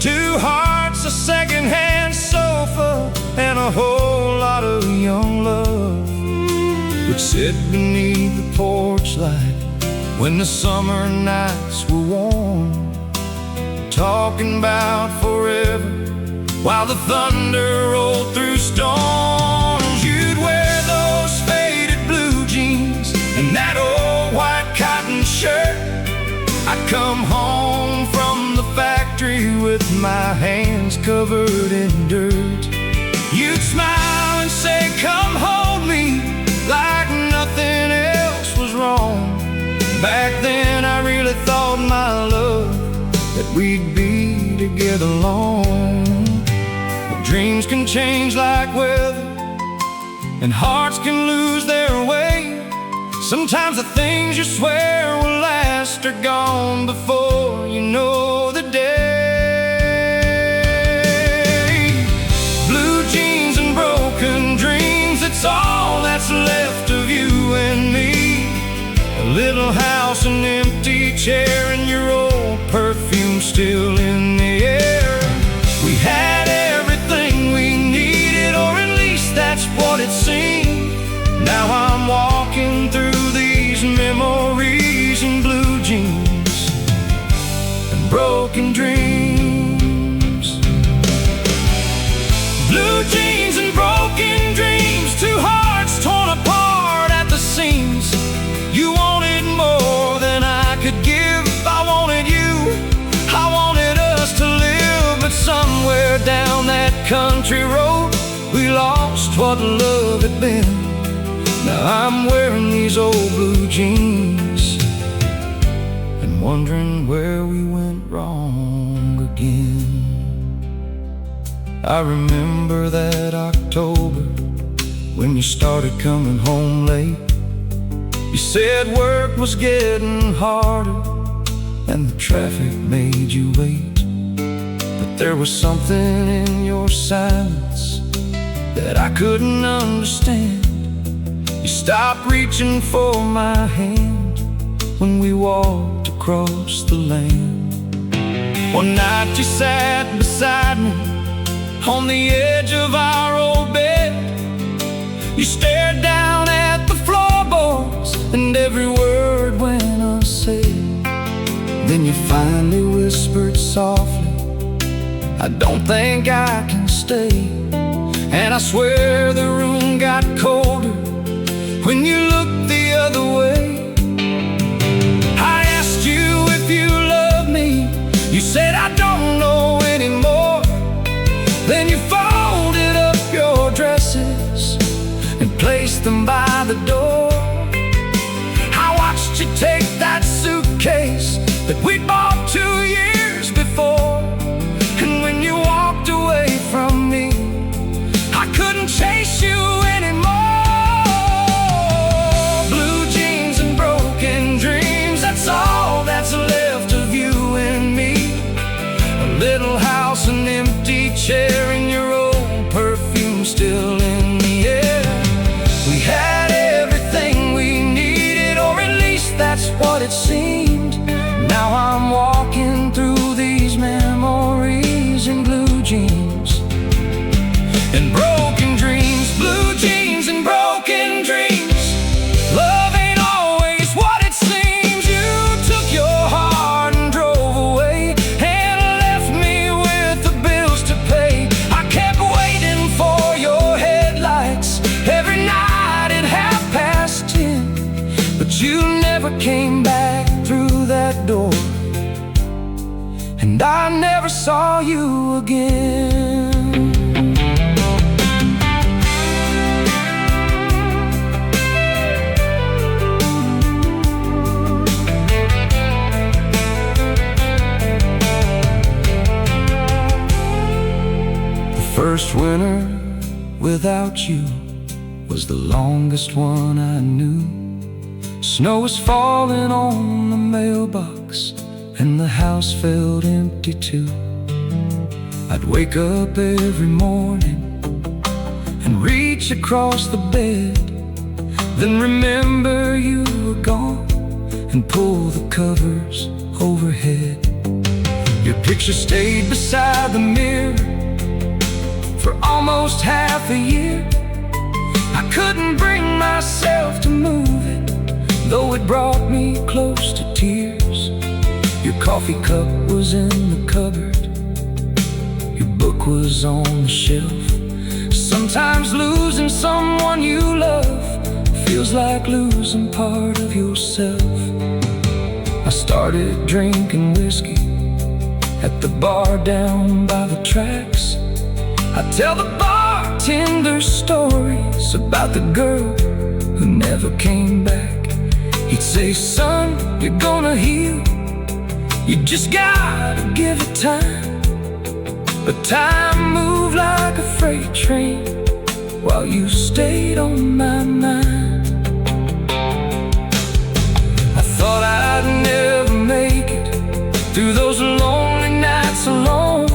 2 hearts, a second-hand sofa, and a whole lot of young love. We'd sit beneath the porch light when the summer nights were warm, talking about forever while the thunder rolled through storms. You'd wear those faded blue jeans and that old white cotton shirt. I'd come home from the factory with my hands covered in dirt. You'd smile and say, come hold me, like nothing else was wrong. Back then I really thought, my love, that we'd be together long. But dreams can change like weather, and hearts can lose their way. Sometimes the things you swear will last are gone before you know the day. Blue jeans and broken dreams, it's all that's left of you and me. A little house, an empty chair, and your old perfume still in the air. We had everything we needed, or at least that's what it seemed. Now I'm walking through these memories in blue jeans and broken dreams. Blue jeans and broken dreams, 2 hearts torn apart at the seams. You wanted more than I could give. I wanted you, I wanted us to live. But somewhere down that country road, we lost what love had been. Now I'm wearing these old blue jeans and wondering where we went wrong again. I remember that October when you started coming home late. You said work was getting harder and the traffic made you wait. But there was something in your silence that I couldn't understand. You stopped reaching for my hand when we walked across the land. One night you sat beside me on the edge of our old bed. You stared down at the floorboards and every word went unsaid. Then you finally whispered softly, I don't think I can stay. And I swear the room got colder when you looked the other way. I asked you if you loved me. You said I don't know anymore. Then you folded
saw you again. The first winter without you was the longest one I knew. Snow was falling on the mailbox, and the house felt empty too. I'd wake up every morning and reach across the bed, then remember you were gone and pull the covers overhead. Your picture stayed beside the mirror for almost half a year. I couldn't bring myself to move it, though it brought me close to tears. Your coffee cup was in the cupboard, your book was on the shelf. Sometimes losing someone you love feels like losing part of yourself. I started drinking whiskey at the bar down by the tracks. I tell the bartender stories about the girl who never came back. He'd say, son, you're gonna heal, you just gotta give it time. But time moved like a freight train while you stayed on my mind. I thought I'd never make it through those lonely nights alone,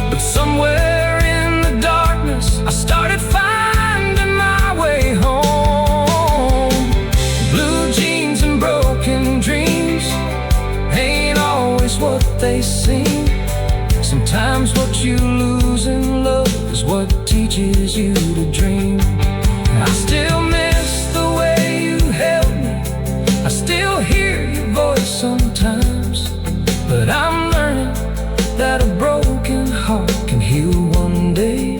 but somewhere in the darkness I started finding my way home. Blue jeans and broken dreams ain't always what they seem. Sometimes what you lose in love is what teaches you to dream. I still miss the way you held me, I still hear your voice sometimes, but I'm learning that a broken heart can heal one day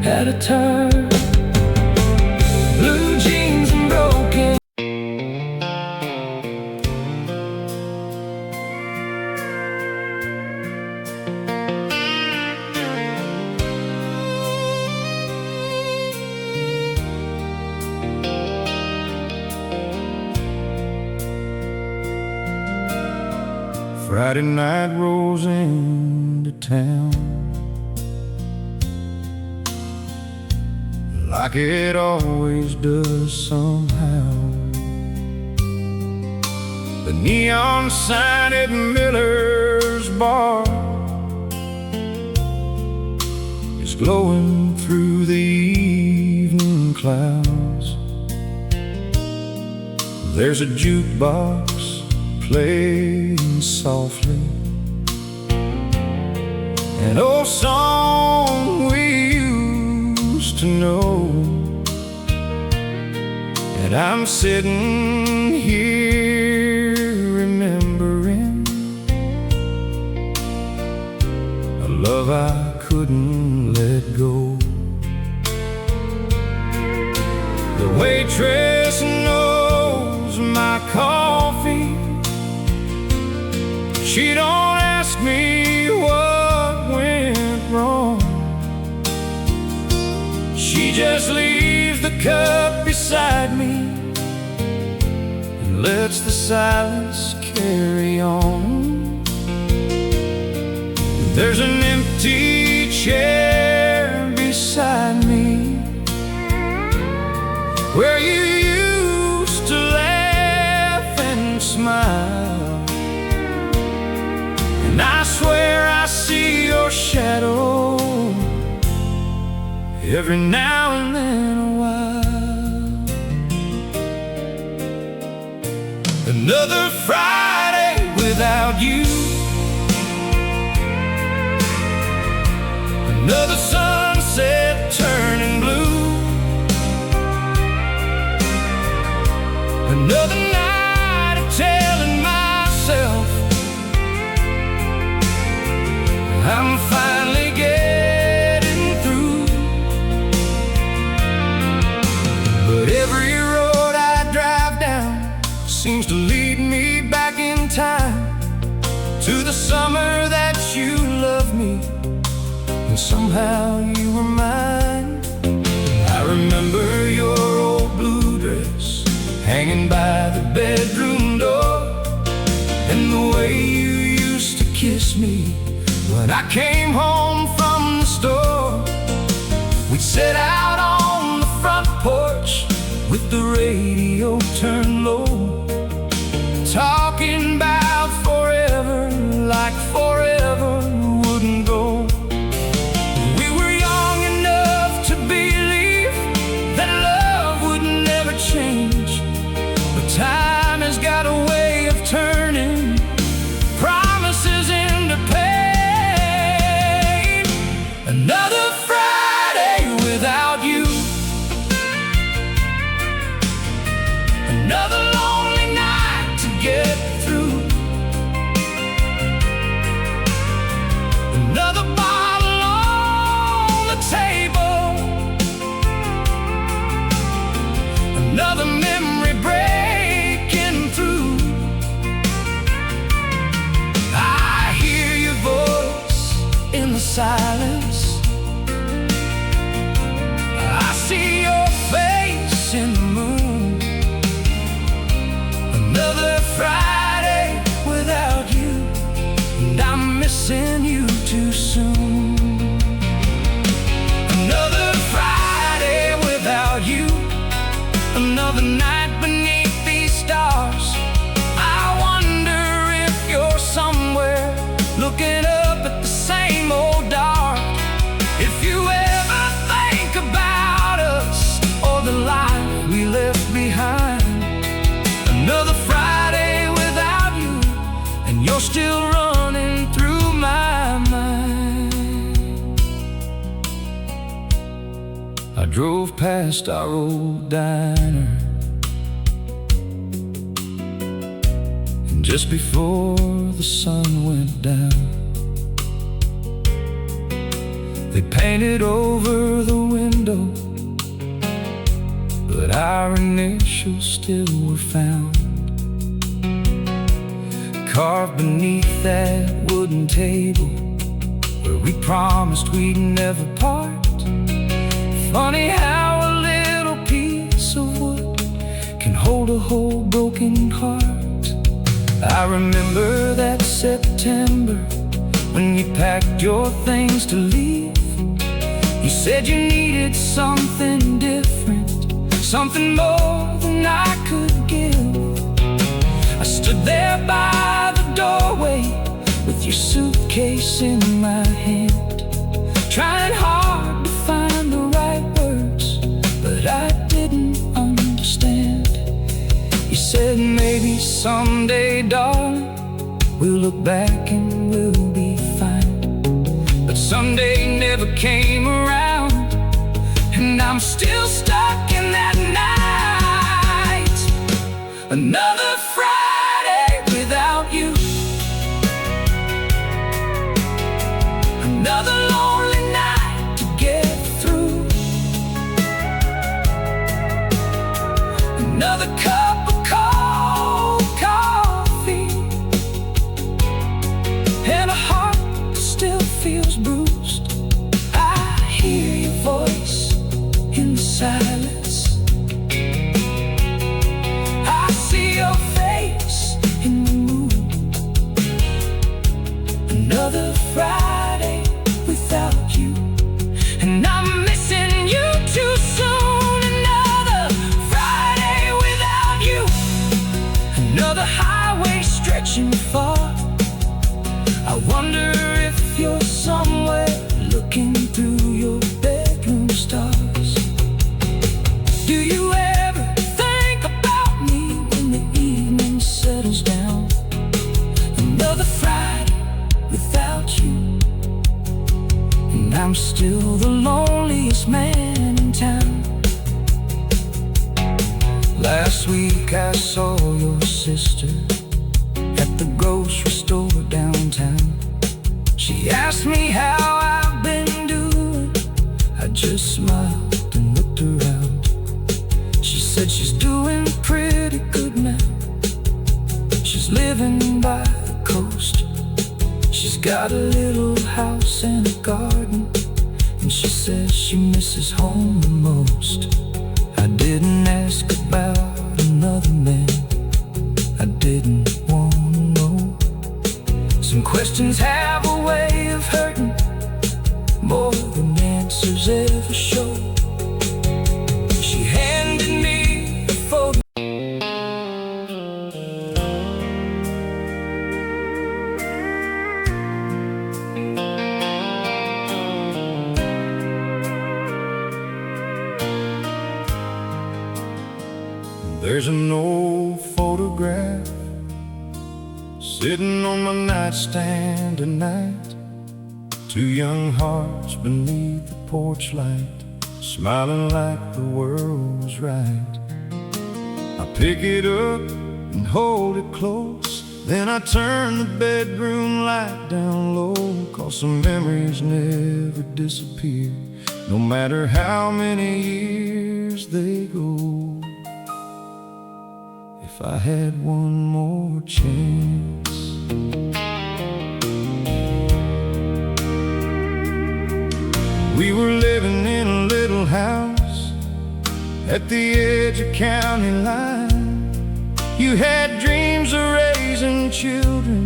at a time. Blue jeans and broken.
Friday night rolls into town like it always does somehow. The neon sign at Miller's bar is glowing through the evening clouds. There's a jukebox playing softly, an old song we used to know. And I'm sitting here remembering a love I couldn't let go. The waitress knows my coffee, she don't ask me what went wrong. She just leaves the cup beside me and lets the silence carry on. There's an empty chair beside me where you used to laugh and smile, and I swear I see your shadow every now and then a while. Another Friday without you, another sunset turning blue, another night of telling myself I'm finally getting through. But every road I drive down seems to lead me back in time to the summer that somehow you were mine. I remember your old blue dress hanging by the bedroom door, and the way you used to kiss me when I came home from the store. We'd sit out on the front porch with the radio turned low, talking about forever, like forever wouldn't go. We were young enough to believe that love would never change, but time has got a way of turning promises into pain. Another Friday without you, another lonely night to get through, another bottle on the table, another memory breaking through. I hear your voice in the silence, I see your face in the moon. Another Friday without you, and I'm missing you too soon. Another Friday without you, another night beneath these stars. I wonder if you're somewhere looking up at the same old dark. If you ever think about us or the life we left behind. Another Friday without you, and you're still running through my mind. I drove past our old diner, and just before the sun went down, they painted over the window, but our initials still were found, carved beneath that wooden table where we promised we'd never part. Funny how a little piece of wood can hold a whole broken heart. I remember that September when you packed your things to leave. You said you needed something different, something more than I could give. I stood there by the doorway with your suitcase in my hand, trying hard to find the right words, but I didn't understand. You said maybe someday, darling, we'll look back and we'll be fine. But someday never came around, and I'm still stuck in that night. Another Friday without you, another lonely night to get through, another cup of cold coffee, and a heart that still feels bruised. I hear your voice in the silence, I see your face in the moon. Another Friday without you, and I'm missing you too soon. Another Friday without you, another highway stretching far. I wonder if you're somewhere looking through your bedroom stars. Do you ever think about me when the evening settles down? Another Friday without you, and I'm still the loneliest man in town. Last week I saw your sister at the grocery store downtown. She asked me how I've been doing. I just smiled and looked around. She said she's doing pretty good now. She's living by the coast. She's got a little house and a garden,
she says she misses home the most. I didn't ask about another man, I didn't wanna know. Some questions have a way of hurting more than answers ever show. She handed me a photo.
There's an old photograph sitting on my nightstand tonight. Two young hearts beneath the porch light, smiling like the world was right. I pick it up and hold it close, then I turn the bedroom light down low. 'Cause some memories never disappear, no matter how many years they go. If I had one more chance, we were living in a little house at the edge of county line. You had dreams of raising children,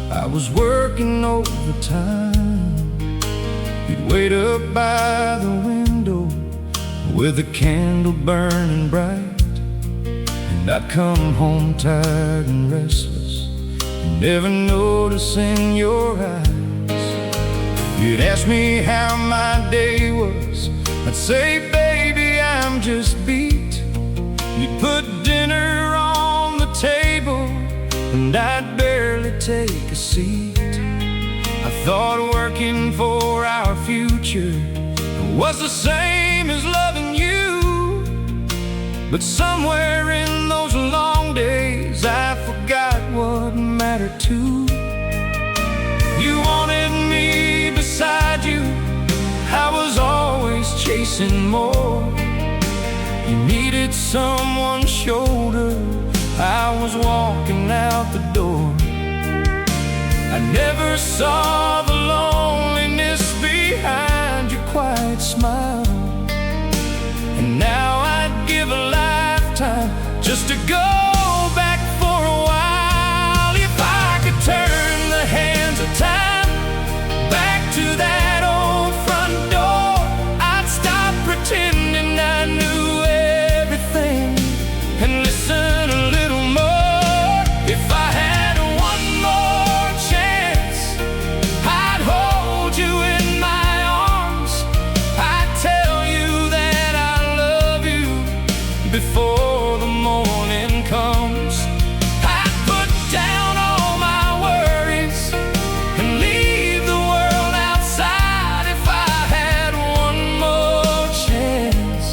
I was working overtime. You'd wait up by the window with a candle burning bright, and I'd come home tired and restless, never noticing your eyes. You'd ask me how my day was, I'd say, baby, I'm just beat. You'd put dinner on the table, and I'd barely take a seat. I thought working for our future was the same as loving you, but somewhere in those long days I forgot what mattered too. You wanted me beside you, I was always chasing more. You needed someone's shoulder, I was walking out the door. I never saw the loneliness behind your quiet smile, and now I'd give a lifetime just to go back for a while. If I could turn the hands of time back to that old front door, I'd stop pretending I knew everything and listen a little more. If I had one more chance, I'd hold you in my arms. I'd tell you that I love you before the morning comes. I'd put down all my worries and leave the world outside. If I had one more chance,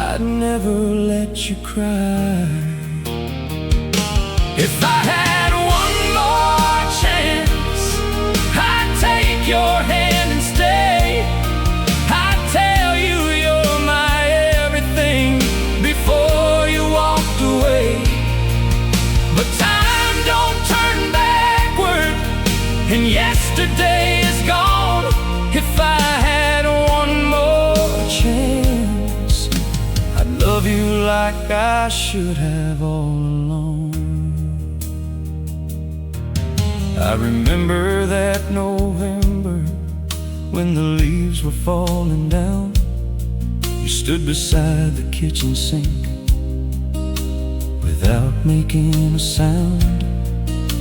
I'd never let you cry. If I had one more chance, I'd take your hand and stay. I'd tell you you're my everything before you walked away. But time don't turn backward, and yesterday is gone. If I had one more chance, I'd love you like I should have all along. I remember that November when the leaves were falling down. You stood beside the kitchen sink without making a sound.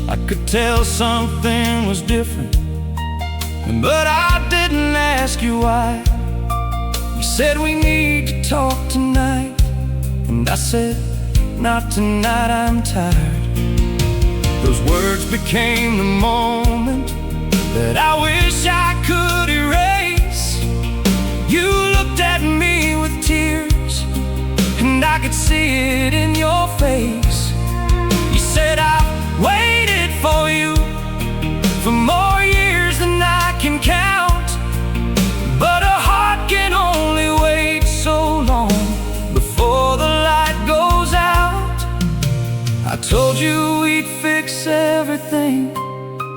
I could tell something was different, but I didn't ask you why. You said we need to talk tonight, and I said, not tonight, I'm tired. Those words became the moment that I wish I could erase. You looked at me with tears, and I could see it in your face. You said, I've waited for you for more years than I can count, but a heart can only wait so long before the light goes out. I told you we'd fix everything,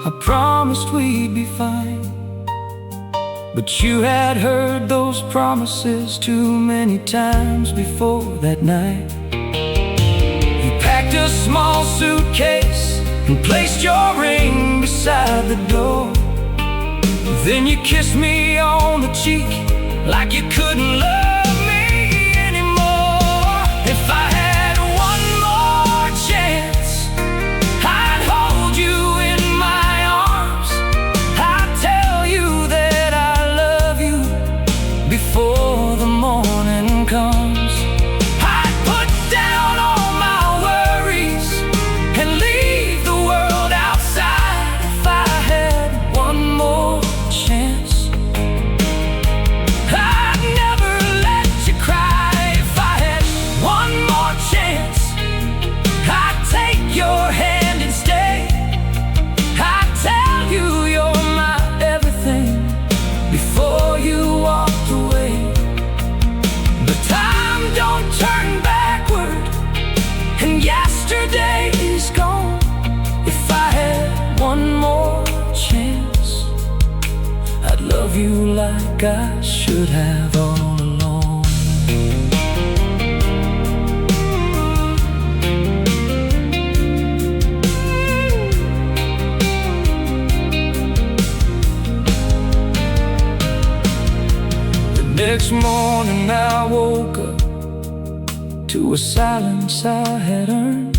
I promised we'd be fine.
But you had heard those promises too many times before that night. You packed a small suitcase and placed your ring beside the door. Then you kissed me on the cheek like you couldn't love me anymore. If I had one more chance, I'd hold you in my arms. I'd tell you that I love you before the morning comes. I'd put down all my worries and leave the world outside. If I had one more chance, I'd never let you cry. If I had one more chance, I'd take your hand and stay. I'd tell you you're my everything before you walked away. But time don't turn backward, and yesterday is gone. If I had one more chance, I'd love you like I should have all along. The next morning I woke up to a silence I had earned.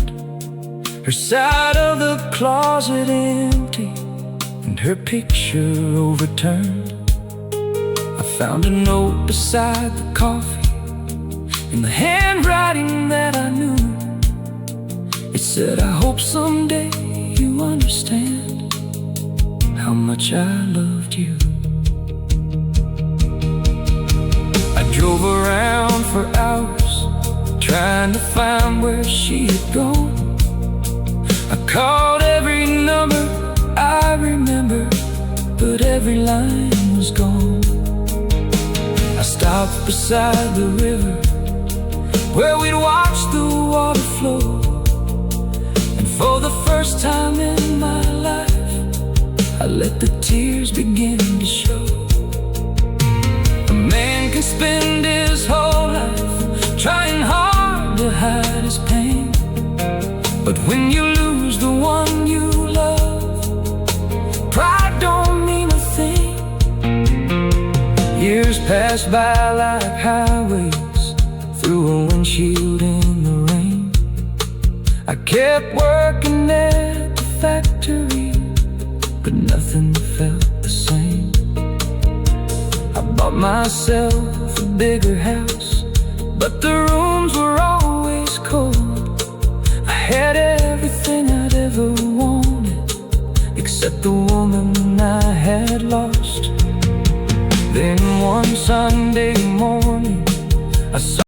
Her side of the closet empty and her picture overturned. I found a note beside the coffee in the handwriting that I knew. It said, I hope someday you understand how much I loved you. I drove around for hours trying to find where she had gone. I called every number I remember, but every line was gone. I stopped beside the river where we'd watch the water flow, and for the first time in my life, I let the tears begin to show. A man can spend his whole life trying hard to hide his pain, but when you lose the one you love, pride don't mean a thing. Years pass by like highways through a windshield in the rain. I kept working at the factory, but nothing felt the same. I bought myself a bigger house, but the rooms were all